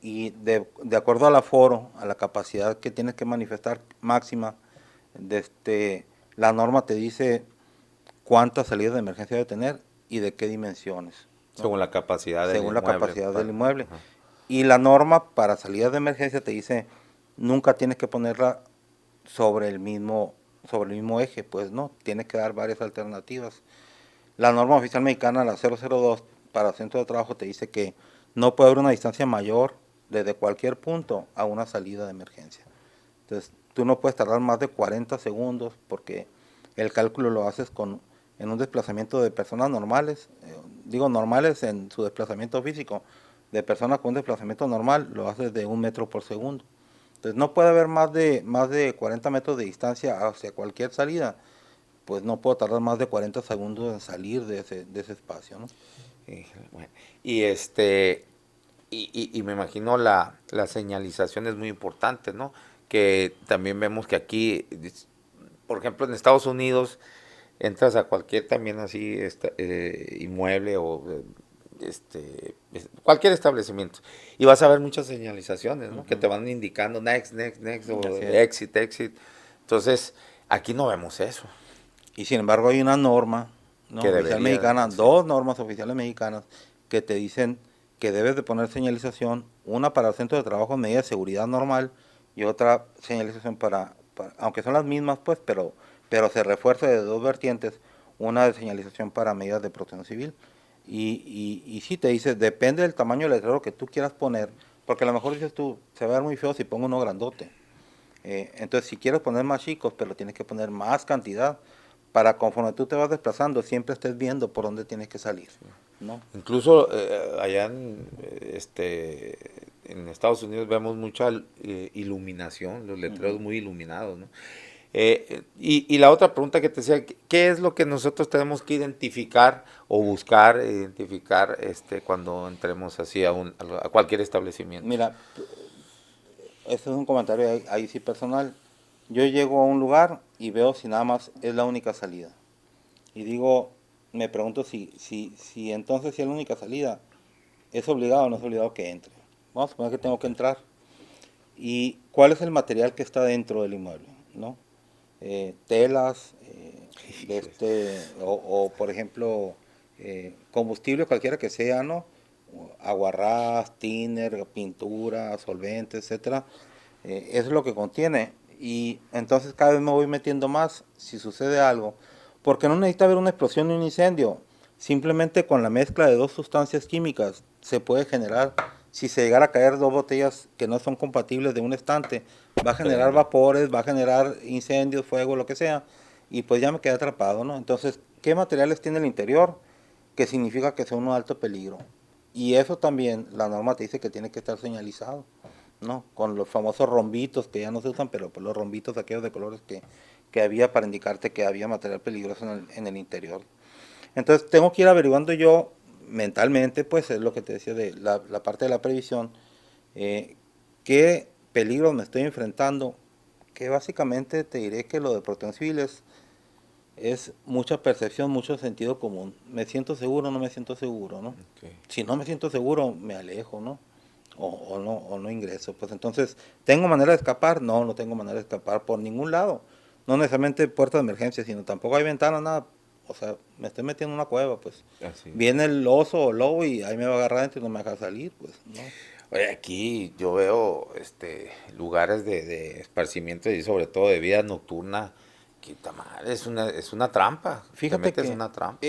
y de acuerdo al aforo, a la capacidad que tienes que manifestar máxima, de la norma te dice cuántas salidas de emergencia debe tener y de qué dimensiones, ¿no? Según la capacidad del Según la inmueble. capacidad del inmueble. Ajá. Y la norma para salidas de emergencia te dice, nunca tienes que ponerla sobre el mismo eje, pues no, tienes que dar varias alternativas. La norma oficial mexicana, la 002, para centro de trabajo te dice que no puede haber una distancia mayor desde cualquier punto a una salida de emergencia. Entonces, tú no puedes tardar más de 40 segundos porque el cálculo lo haces en un desplazamiento de personas normales, digo normales en su desplazamiento físico, de personas con un desplazamiento normal lo haces de 1 metro por segundo. Entonces, no puede haber más de 40 metros de distancia hacia cualquier salida, pues no puedo tardar más de 40 segundos en salir de ese espacio, ¿no? Bueno, y me imagino la señalización es muy importante, ¿no? Que también vemos que aquí, por ejemplo, en Estados Unidos, entras a cualquier también así inmueble o cualquier establecimiento y vas a ver muchas señalizaciones, ¿no? Que Ujú. te van indicando next, next, next o Así es. exit, exit. Entonces, aquí no vemos eso, Y sin embargo hay una norma, ¿no? que Oficial debería, mexicana, sí. dos normas oficiales mexicanas que te dicen que debes de poner señalización, una para el centro de trabajo en medida de seguridad normal y otra señalización aunque son las mismas pues, pero se refuerza de dos vertientes, una de señalización para medidas de protección civil. Y sí te dice, depende del tamaño del letrero que tú quieras poner, porque a lo mejor dices tú, se va a ver muy feo si pongo uno grandote. Entonces, si quieres poner más chicos, pero tienes que poner más cantidad para conforme tú te vas desplazando, siempre estés viendo por dónde tienes que salir, ¿no? Incluso allá en Estados Unidos vemos mucha iluminación, los letreros Ujú. muy iluminados, ¿no? Y la otra pregunta que te decía, ¿qué es lo que nosotros tenemos que identificar o buscar identificar cuando entremos así a cualquier establecimiento? Mira, este es un comentario ahí sí personal. Yo llego a un lugar y veo si nada más es la única salida. Y digo, me pregunto si entonces si es la única salida, ¿es obligado o no es obligado que entre? Vamos a suponer que tengo que entrar. ¿Y cuál es el material que está dentro del inmueble? ¿No? Telas, o por ejemplo, combustible cualquiera que sea, ¿no? Aguarrás, thinner, pintura, solvente, etcétera. Eso es lo que contiene. Y entonces cada vez me voy metiendo más si sucede algo. Porque no necesita haber una explosión ni un incendio. Simplemente con la mezcla de dos sustancias químicas se puede generar, si se llegara a caer dos botellas que no son compatibles de un estante, va a generar Prende. vapores, va a generar incendios, fuego, lo que sea, y pues ya me quedé atrapado, ¿no? Entonces, ¿qué materiales tiene el interior? Que significa que son un alto peligro. Y eso también, la norma te dice que tiene que estar señalizado, ¿no? Con los famosos rombitos que ya no se usan, pero pues los rombitos aquellos de colores que había para indicarte que había material peligroso en el interior. Entonces tengo que ir averiguando yo mentalmente, pues es lo que te decía de la parte de la previsión, eh, qué peligros me estoy enfrentando, que básicamente te diré que lo de protección civil es es mucha percepción, mucho sentido común. Me siento seguro, no me siento seguro, ¿no? Okay. Si no me siento seguro, me alejo, ¿no? O no ingreso. Pues entonces, ¿tengo manera de escapar? No, no tengo manera de escapar por ningún lado. No necesariamente puerta de emergencia, sino tampoco hay ventana, nada. O sea, me estoy metiendo en una cueva, pues. Así es. Viene el oso o lobo y ahí me va a agarrar dentro y no me deja salir, pues, ¿no? Oye, aquí yo veo lugares de esparcimiento y sobre todo de vida nocturna que tamal, es una trampa. Te Fíjate metes en que una trampa.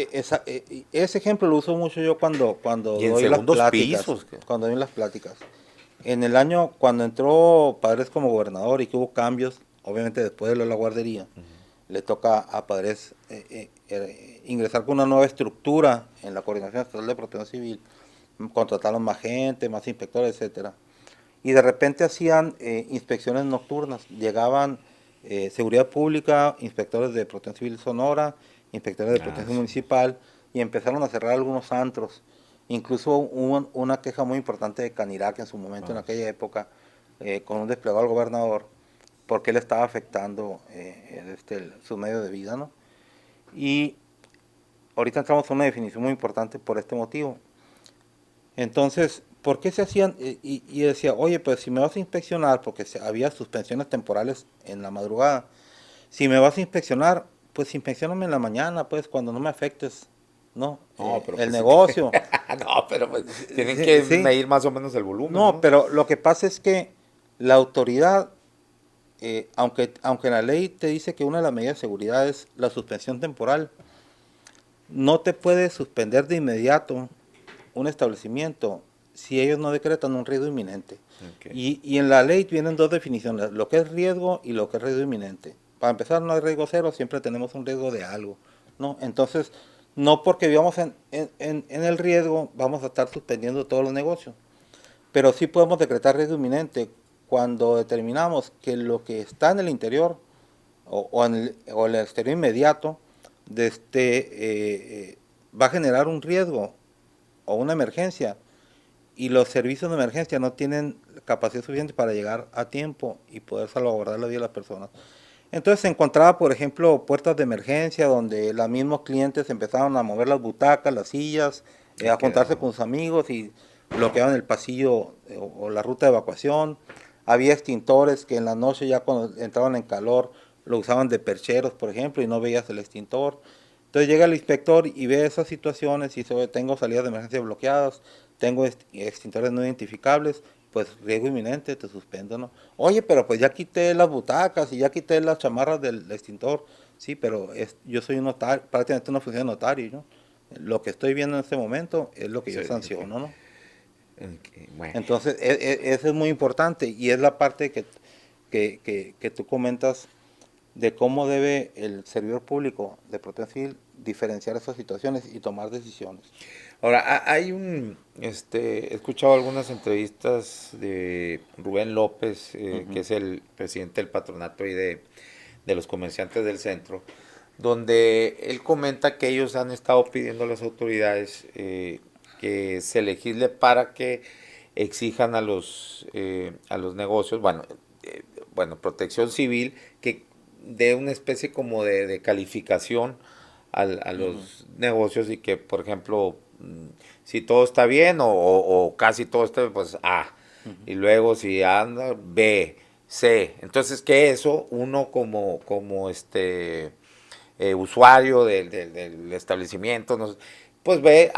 ese ejemplo lo uso mucho yo cuando Y en doy las segundos pláticas. pisos. Cuando doy las pláticas. En el año, cuando entró Padres como gobernador y que hubo cambios, obviamente después de lo de la guardería, le toca a Padres ingresar con una nueva estructura en la Coordinación Estatal de Protección Civil, contrataron más gente, más inspectores, etcétera. Y de repente hacían inspecciones nocturnas, llegaban seguridad pública, inspectores de Protección Civil Sonora, inspectores de Ah, Protección sí. Municipal, y empezaron a cerrar algunos antros. Incluso hubo una queja muy importante de Canirac en su momento, en Ah, aquella época, con un desplegado al gobernador, porque él estaba afectando su medio de vida, ¿no? Y ahorita entramos en una definición muy importante por este motivo. Entonces, ¿por qué se hacían? Y decía, oye, pues si me vas a inspeccionar, porque había suspensiones temporales en la madrugada, si me vas a inspeccionar, pues inspeccioname en la mañana, pues cuando no me afectes, ¿no? no, pero El pues sí. negocio. No, pero pues tienen Sí, que sí. medir más o menos el volumen, No, ¿no? pero lo que pasa es que la autoridad, aunque la ley te dice que una de las medidas de seguridad es la suspensión temporal, no te puede suspender de inmediato un establecimiento si ellos no decretan un riesgo inminente. Okay. Y en la ley vienen dos definiciones, lo que es riesgo y lo que es riesgo inminente. Para empezar, no hay riesgo cero, siempre tenemos un riesgo de algo, ¿no? Entonces, no porque vivamos en el riesgo, vamos a estar suspendiendo todos los negocios. Pero sí podemos decretar riesgo inminente cuando determinamos que lo que está en el interior o en el exterior inmediato de va a generar un riesgo o una emergencia y los servicios de emergencia no tienen capacidad suficiente para llegar a tiempo y poder salvaguardar la vida de las personas. Entonces se encontraba, por ejemplo, puertas de emergencia donde los mismos clientes empezaron a mover las butacas, las sillas, Y a juntarse quedaba. con sus amigos y bloqueaban el pasillo o la ruta de evacuación. Había extintores que en la noche ya cuando entraban en calor lo usaban de percheros, por ejemplo, y no veías el extintor. Entonces llega el inspector y ve esas situaciones y dice, tengo salidas de emergencia bloqueadas, tengo extintores no identificables, pues riesgo inminente, te suspendo, ¿no? Oye, pero pues ya quité las butacas y ya quité las chamarras del extintor. Sí, pero yo soy un notario, prácticamente una función de notario, ¿no? Lo que estoy viendo en este momento es lo que Sí, yo sanciono, ¿no? bueno. Entonces, eso es muy importante y es la parte que tú comentas de cómo debe el servidor público de protección civil diferenciar esas situaciones y tomar decisiones. Ahora, hay he escuchado algunas entrevistas de Rubén López, que Ujú. es el presidente del patronato y de los comerciantes del centro, donde él comenta que ellos han estado pidiendo a las autoridades que se legisle para que exijan a los negocios, eh, bueno, protección civil, que dé una especie como de calificación a Ujú. los negocios y que, por ejemplo, si todo está bien o casi todo está bien, pues A. Ujú. Y luego si anda, B, C. Entonces que eso uno como usuario del establecimiento, no sé, pues ve,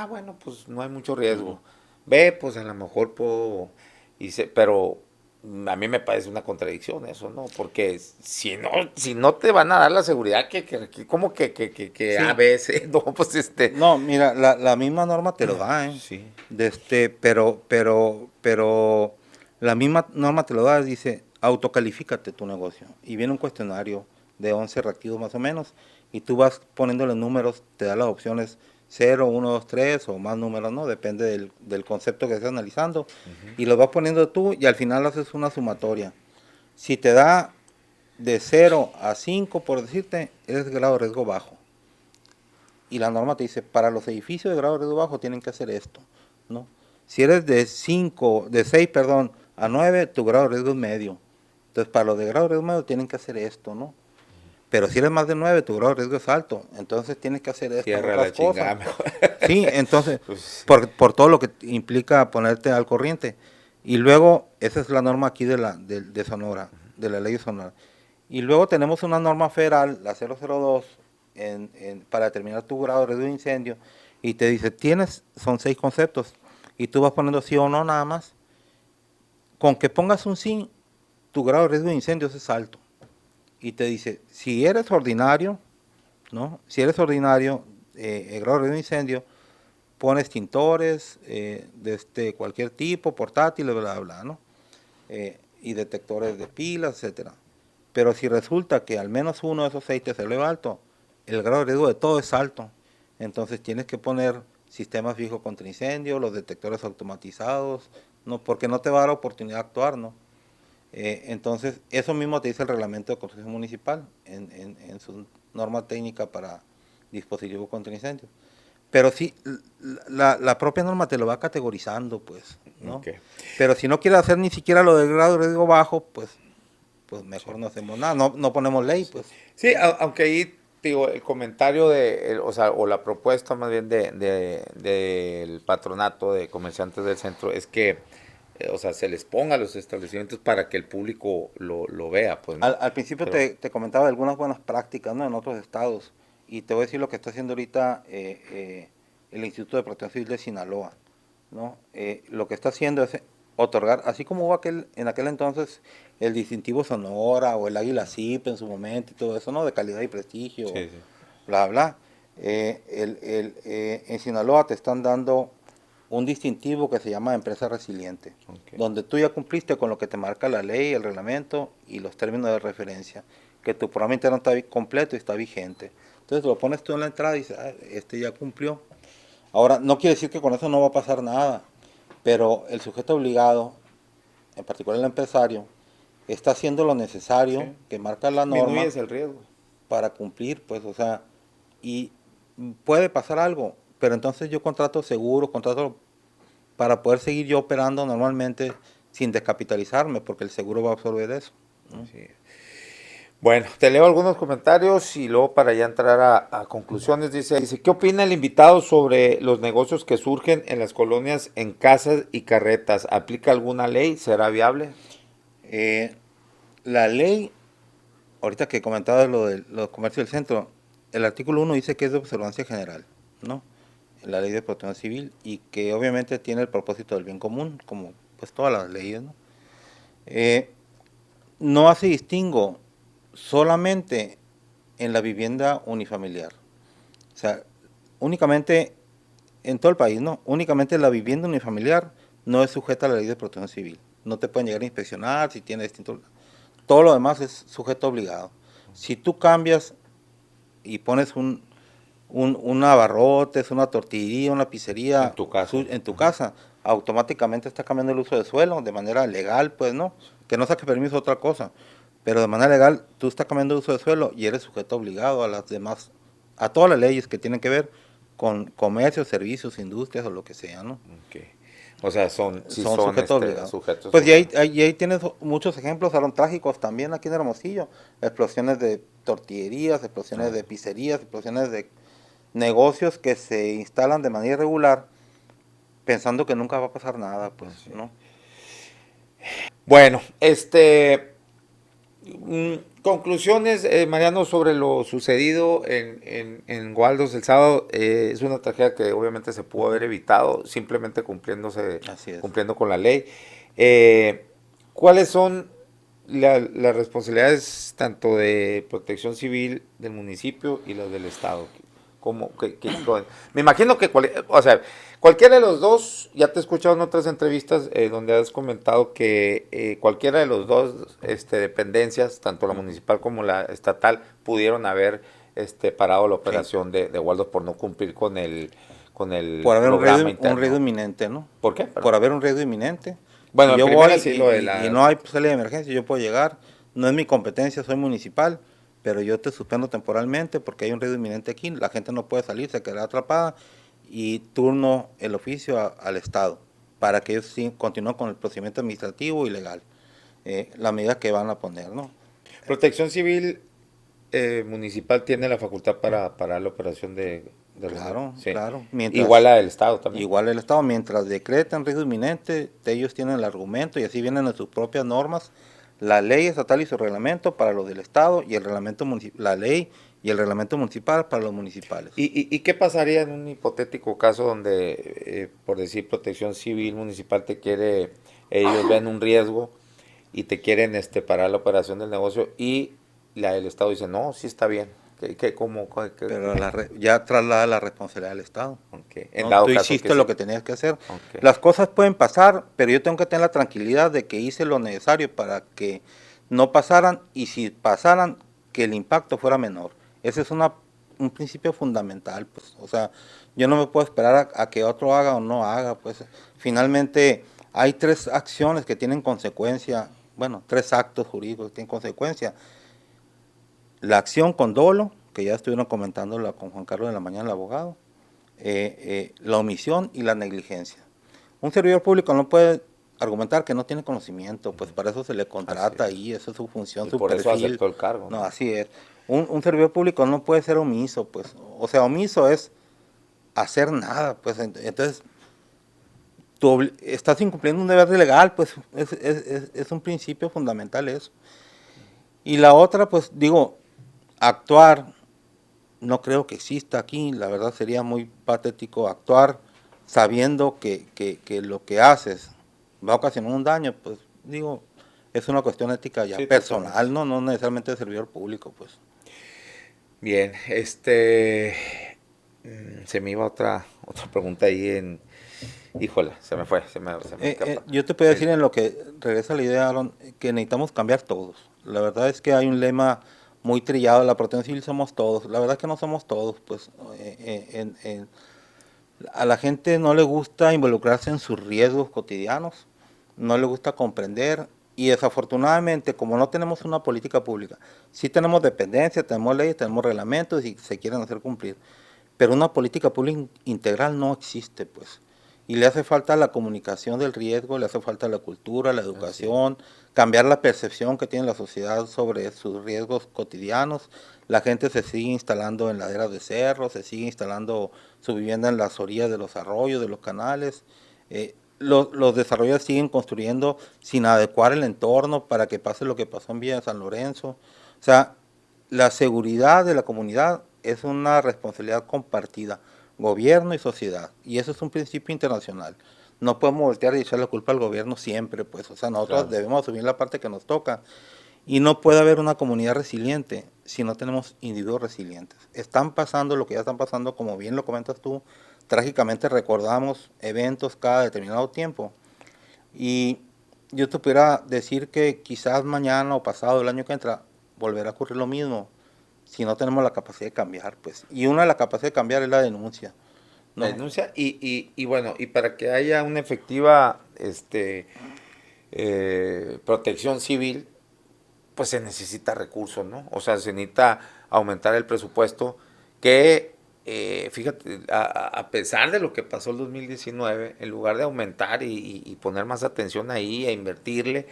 bueno, pues no hay mucho Ujú. riesgo. Ve, pues a lo mejor puedo, pero a mí me parece una contradicción eso, ¿no? Porque si no te van a dar la seguridad como que A, Sí, B, C, no, pues no, mira, la misma norma te lo da, ¿eh? sí, Pero la misma norma te lo da, dice, autocalifícate tu negocio. Y viene un cuestionario de 11 reactivos más o menos, y tú vas poniéndole números, te da las opciones 0, 1, 2, 3 o más números, ¿no? Depende del concepto que estés analizando. Y los vas poniendo tú y al final haces una sumatoria. Si te da de 0 a 5, por decirte, eres de grado de riesgo bajo. Y la norma te dice, para los edificios de grado de riesgo bajo tienen que hacer esto, ¿no? Si eres de 6, perdón, a 9, tu grado de riesgo es medio. Entonces, para los de grado de riesgo medio tienen que hacer esto, ¿no? Pero si eres más de 9, tu grado de riesgo es alto. Entonces tienes que hacer estas Cierra otras la chingada cosas. mejor. Sí, entonces, Pues, por todo lo que implica ponerte al corriente. Y luego, esa es la norma aquí de Sonora, de la ley de Sonora. Y luego tenemos una norma federal, la 002, para determinar tu grado de riesgo de incendio. Y te dice, son 6 conceptos. Y tú vas poniendo sí o no nada más. Con que pongas un sí, tu grado de riesgo de incendios es alto. Y te dice, si eres ordinario, ¿no? Si eres ordinario, el grado de riesgo de incendio, pone extintores de cualquier tipo, portátiles, bla, bla, bla, ¿no? Y detectores de pilas, etcétera. Pero si resulta que al menos uno de esos 6 te salió alto, el grado de riesgo de todo es alto. Entonces tienes que poner sistemas fijos contra incendio, los detectores automatizados, ¿no? Porque no te va a dar oportunidad de actuar, ¿no? Entonces, eso mismo te dice el reglamento de construcción municipal en su norma técnica para dispositivos contra incendios. Pero sí, la propia norma te lo va categorizando, pues, ¿no? ok. Pero si no quieres hacer ni siquiera lo del grado de riesgo bajo, pues Sí. mejor no hacemos nada, no ponemos ley, Sí, pues. sí, aunque ahí, digo, el comentario o sea, o la propuesta más bien del patronato de comerciantes del centro es que, o sea, se les ponga a los establecimientos para que el público lo vea, pues, ¿no? Al principio Pero, te comentaba de algunas buenas prácticas, ¿no? En otros estados. Y te voy a decir lo que está haciendo ahorita el Instituto de Protección Civil de Sinaloa, ¿no? Lo que está haciendo es otorgar, así como hubo en aquel entonces el distintivo Sonora o el Águila Zip en su momento y todo eso, ¿no? De calidad y prestigio, sí, sí. bla, bla. En Sinaloa te están dando un distintivo que se llama empresa resiliente, Ok. donde tú ya cumpliste con lo que te marca la ley, el reglamento y los términos de referencia, que tu programa interno está completo y está vigente. Entonces lo pones tú en la entrada y dices, ah, este ya cumplió. Ahora, no quiere decir que con eso no va a pasar nada, pero el sujeto obligado, en particular el empresario, está haciendo lo necesario Sí. que marca la norma Disminuyes el riesgo. para cumplir, pues, o sea, y puede pasar algo, pero entonces yo contrato seguros, contrato para poder seguir yo operando normalmente sin descapitalizarme, porque el seguro va a absorber eso, ¿no? Así es. Bueno, te leo algunos comentarios y luego para ya entrar a conclusiones, dice, ¿qué opina el invitado sobre los negocios que surgen en las colonias en casas y carretas? ¿Aplica alguna ley? ¿Será viable? Eh, la ley, ahorita que comentaba lo de los comercios del centro, el artículo 1 dice que es de observancia general, ¿no? La ley de protección civil y que obviamente tiene el propósito del bien común, como pues todas las leyes, ¿no? Eh, no hace distingo solamente en la vivienda unifamiliar. O sea, únicamente en todo el país, ¿no? Únicamente la vivienda unifamiliar no es sujeta a la ley de protección civil. No te pueden llegar a inspeccionar si tiene distintos... Todo lo demás es sujeto obligado. Si tú cambias y pones un abarrotes, una tortillería, una En pizzería tu casa. en tu casa, automáticamente está cambiando el uso de suelo de manera legal, pues, ¿no? Que no saque permiso otra cosa. Pero de manera legal, tú estás cambiando el uso de suelo y eres sujeto obligado a las demás, a todas las leyes que tienen que ver con comercio, servicios, industrias o lo que sea, ¿no? Ok. O sea, sí Son son sujetos obligados. sujetos Pues obligados. y ahí tienes muchos ejemplos, fueron trágicos también aquí en Hermosillo. Explosiones de tortillerías, explosiones Ah, de pizzerías, explosiones de negocios que se instalan de manera irregular pensando que nunca va a pasar nada, pues, así es. ¿no? Bueno, conclusiones, Mariano, sobre lo sucedido en Waldos el sábado. Es una tragedia que obviamente se pudo haber evitado simplemente Así es. cumpliendo con la ley. Eh, ¿Cuáles son las responsabilidades tanto de protección civil del municipio y las del Estado? Me imagino que, o sea, cualquiera de los dos, ya te he escuchado en otras entrevistas donde has comentado que cualquiera de los dos dependencias, tanto la municipal como la estatal, pudieron haber parado la Sí. operación de Waldos por no cumplir con el Por haber programa un riesgo interno. inminente, ¿no? ¿Por qué? Por Perdón. haber un riesgo inminente. Bueno, Si en yo voy primera sí lo de y la... no hay salida de emergencia, yo puedo llegar. No es mi competencia, soy municipal, pero yo te suspendo temporalmente porque hay un riesgo inminente aquí. La gente no puede salir, se quedará atrapada y turno el oficio al Estado para que ellos sí continúen con el procedimiento administrativo y legal. La medida que van a poner, ¿no? Protección civil municipal tiene la facultad para la operación del Claro, sí. claro. Igual la del Estado también. Igual el Estado, mientras decretan riesgo inminente, ellos tienen el argumento y así vienen en sus propias normas, la ley estatal y su reglamento para los del Estado y el reglamento la ley y el reglamento municipal para los municipales. ¿Y qué pasaría en un hipotético caso donde, por decir, Protección Civil Municipal te quiere, ellos ven un riesgo y te quieren parar la operación del negocio y la del Estado dice, no, sí está bien? ¿Cómo? Pero ya traslada la responsabilidad del Estado. Okay. En ¿No? dado Tú caso hiciste que lo sí. que tenías que hacer. Okay. Las cosas pueden pasar, pero yo tengo que tener la tranquilidad de que hice lo necesario para que no pasaran y si pasaran, que el impacto fuera menor. Ese es un principio fundamental, pues. O sea, yo no me puedo esperar a que otro haga o no haga, pues. Finalmente, hay 3 acciones que tienen consecuencia, bueno, 3 actos jurídicos que tienen consecuencia. La acción con dolo, que ya estuvieron comentándola con Juan Carlos de la mañana, el abogado, la omisión y la negligencia. Un servidor público no puede argumentar que no tiene conocimiento, pues para eso se le contrata y esa es su función, y su por perfil. eso aceptó el cargo. No, así es. Un servidor público no puede ser omiso, pues. O sea, omiso es hacer nada, pues. Entonces, tú estás incumpliendo un deber legal, pues es un principio fundamental eso. Y la otra, pues digo, actuar, no creo que exista aquí, la verdad sería muy patético actuar sabiendo que lo que haces va a ocasionar un daño, pues digo, es una cuestión ética ya Sí, personal, no necesariamente de servidor público, pues. Bien, se me iba otra pregunta ahí híjole, se me fue, se me escapa. Yo te puedo decir en lo que regresa la idea, Aaron, que necesitamos cambiar todos. La verdad es que hay un lema muy trillado, la protección civil somos todos. La verdad es que no somos todos, pues. A la gente no le gusta involucrarse en sus riesgos cotidianos, no le gusta comprender y desafortunadamente como no tenemos una política pública, sí tenemos dependencia, tenemos leyes, tenemos reglamentos y se quieren hacer cumplir, pero una política pública integral no existe, pues. Y le hace falta la comunicación del riesgo, le hace falta la cultura, la educación, cambiar la percepción que tiene la sociedad sobre sus riesgos cotidianos. La gente se sigue instalando en laderas de cerros, se sigue instalando su vivienda en las orillas de los arroyos, de los canales. Los desarrolladores siguen construyendo sin adecuar el entorno para que pase lo que pasó en Villa de San Lorenzo. O sea, la seguridad de la comunidad es una responsabilidad compartida, gobierno y sociedad, y eso es un principio internacional. No podemos voltear y echar la culpa al gobierno siempre, pues, o sea, nosotros Claro. debemos asumir la parte que nos toca, y no puede haber una comunidad resiliente si no tenemos individuos resilientes. Están pasando lo que ya están pasando, como bien lo comentas tú, trágicamente recordamos eventos cada determinado tiempo, y yo te pudiera decir que quizás mañana o pasado el año que entra volverá a ocurrir lo mismo si no tenemos la capacidad de cambiar, pues. Y una de las capacidades de cambiar es la denuncia. La ¿No? denuncia y bueno, y para que haya una efectiva protección civil, pues se necesita recursos, ¿no? O sea, se necesita aumentar el presupuesto que, fíjate, a pesar de lo que pasó el 2019, en lugar de aumentar y poner más atención ahí, a invertirle,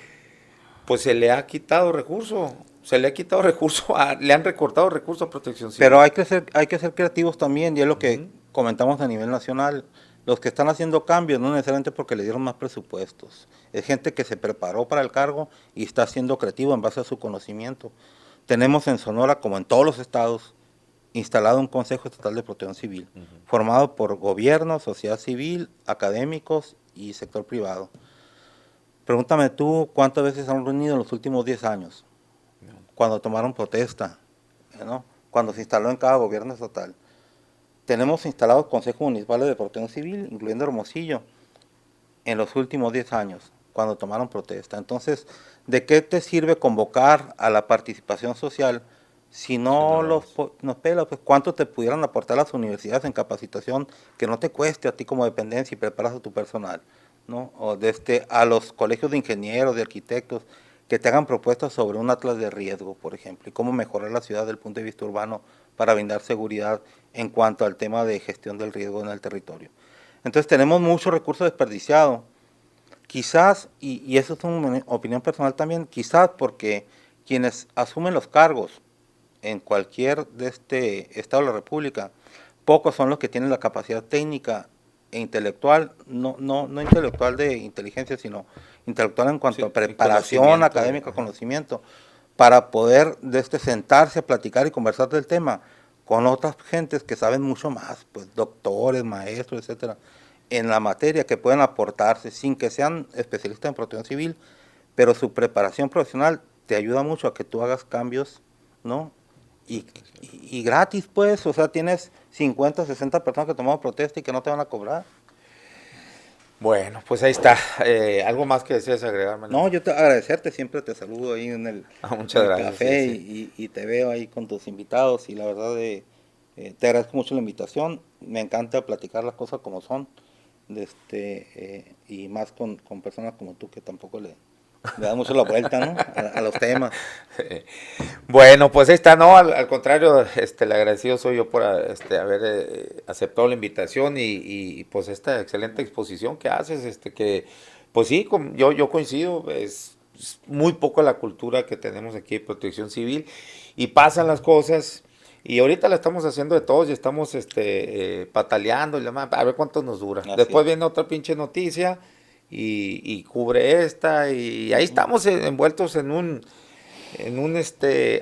pues se le ha quitado recurso, se le ha quitado recurso, le han recortado recursos a protección civil. Pero hay que ser creativos también, y es lo que comentamos a nivel nacional. Los que están haciendo cambios no necesariamente porque le dieron más presupuestos. Es gente que se preparó para el cargo y está siendo creativo en base a su conocimiento. Tenemos en Sonora, como en todos los estados, instalado un Consejo Estatal de Protección Civil, formado por gobierno, sociedad civil, académicos y sector privado. Pregúntame tú cuántas veces han reunido en los últimos 10 años, cuando tomaron protesta, ¿no? Cuando se instaló en cada gobierno estatal. Tenemos instalados consejos municipales de protección civil, incluyendo Hermosillo, en los últimos 10 años, cuando tomaron protesta. Entonces, ¿de qué te sirve convocar a la participación social si no nos pela? Pues, ¿cuánto te pudieran aportar las universidades en capacitación que no te cueste a ti como dependencia y preparas a tu personal? ¿No? O a los colegios de ingenieros, de arquitectos, que te hagan propuestas sobre un atlas de riesgo, por ejemplo, y cómo mejorar la ciudad desde el punto de vista urbano para brindar seguridad en cuanto al tema de gestión del riesgo en el territorio. Entonces tenemos mucho recurso desperdiciado. Quizás, y eso es una opinión personal también, quizás porque quienes asumen los cargos en cualquier de este estado de la República, pocos son los que tienen la capacidad técnica e intelectual, no intelectual de inteligencia, sino intelectual en cuanto Sí, a preparación académica, ajá. conocimiento, para poder sentarse a platicar y conversar del tema con otras gentes que saben mucho más, pues doctores, maestros, etcétera, en la materia, que pueden aportarse sin que sean especialistas en protección civil, pero su preparación profesional te ayuda mucho a que tú hagas cambios, ¿no? Y gratis, pues, o sea, tienes 50, 60 personas que toman protesta y que no te van a cobrar. Bueno, pues ahí está. ¿Algo más que deseas agregar, No, Mariano? yo te agradecerte, siempre te saludo ahí Ah, en muchas el gracias, sí, café sí. y te veo ahí con tus invitados y la verdad te agradezco mucho la invitación, me encanta platicar las cosas como son, y más con personas como tú que tampoco le dan mucho la vuelta, ¿no? A los temas. Bueno, pues ahí está, no, al contrario, le agradecido soy yo por haber aceptado la invitación y, pues esta excelente exposición que haces, que pues sí, yo coincido, es muy poco la cultura que tenemos aquí de protección civil y pasan las cosas y ahorita la estamos haciendo de todos y estamos pataleando y demás, a ver cuánto nos dura. Así Después es. viene otra pinche noticia y cubre esta y ahí Ujú. estamos envueltos en un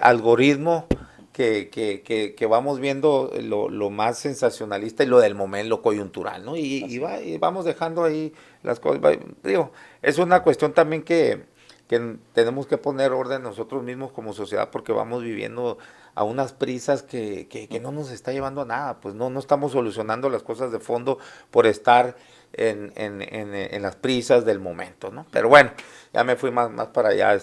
algoritmo que vamos viendo lo más sensacionalista y lo del momento, lo coyuntural, ¿no? Así es. Y vamos dejando ahí las cosas. Digo, es una cuestión también que tenemos que poner orden nosotros mismos como sociedad porque vamos viviendo a unas prisas que no nos está llevando a nada, pues no estamos solucionando las cosas de fondo por estar en las prisas del momento, ¿no? Pero bueno, ya me fui más para allá,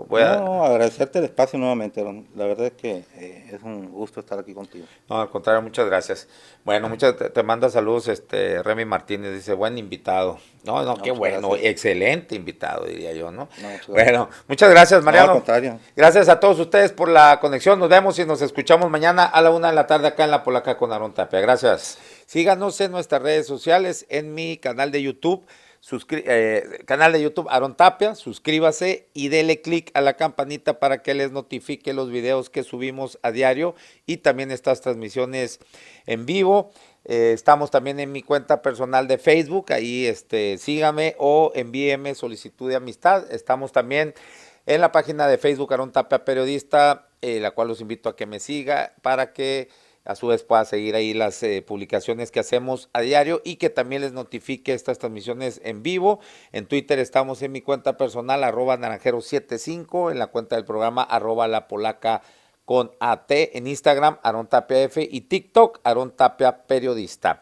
voy No, a, no, agradecerte el espacio nuevamente, Aaron. La verdad es que es un gusto estar aquí contigo. no, al contrario, muchas gracias. Bueno, te manda saludos, Remy Martínez, dice, buen invitado. No, No, qué muchas bueno, gracias. excelente invitado, diría yo, ¿no? No, muchas gracias. Bueno, muchas gracias, No, al Mariano. contrario. Gracias a todos ustedes por la conexión. Nos vemos y nos escuchamos mañana a la 1 de la tarde acá en La Polaca con Aarón Tapia. Gracias. Síganos en nuestras redes sociales, en mi canal de YouTube. Canal de YouTube Aarón Tapia, suscríbase y dele click a la campanita para que les notifique los videos que subimos a diario y también estas transmisiones en vivo. Estamos también en mi cuenta personal de Facebook, ahí sígame o envíeme solicitud de amistad. Estamos también en la página de Facebook Aarón Tapia Periodista, la cual los invito a que me siga para que a su vez pueda seguir ahí las publicaciones que hacemos a diario y que también les notifique estas transmisiones en vivo. En Twitter estamos en mi cuenta personal, @naranjero75, en la cuenta del programa, @la polaca con AT, en Instagram, Aarón Tapia F y TikTok, Aarón Tapia Periodista.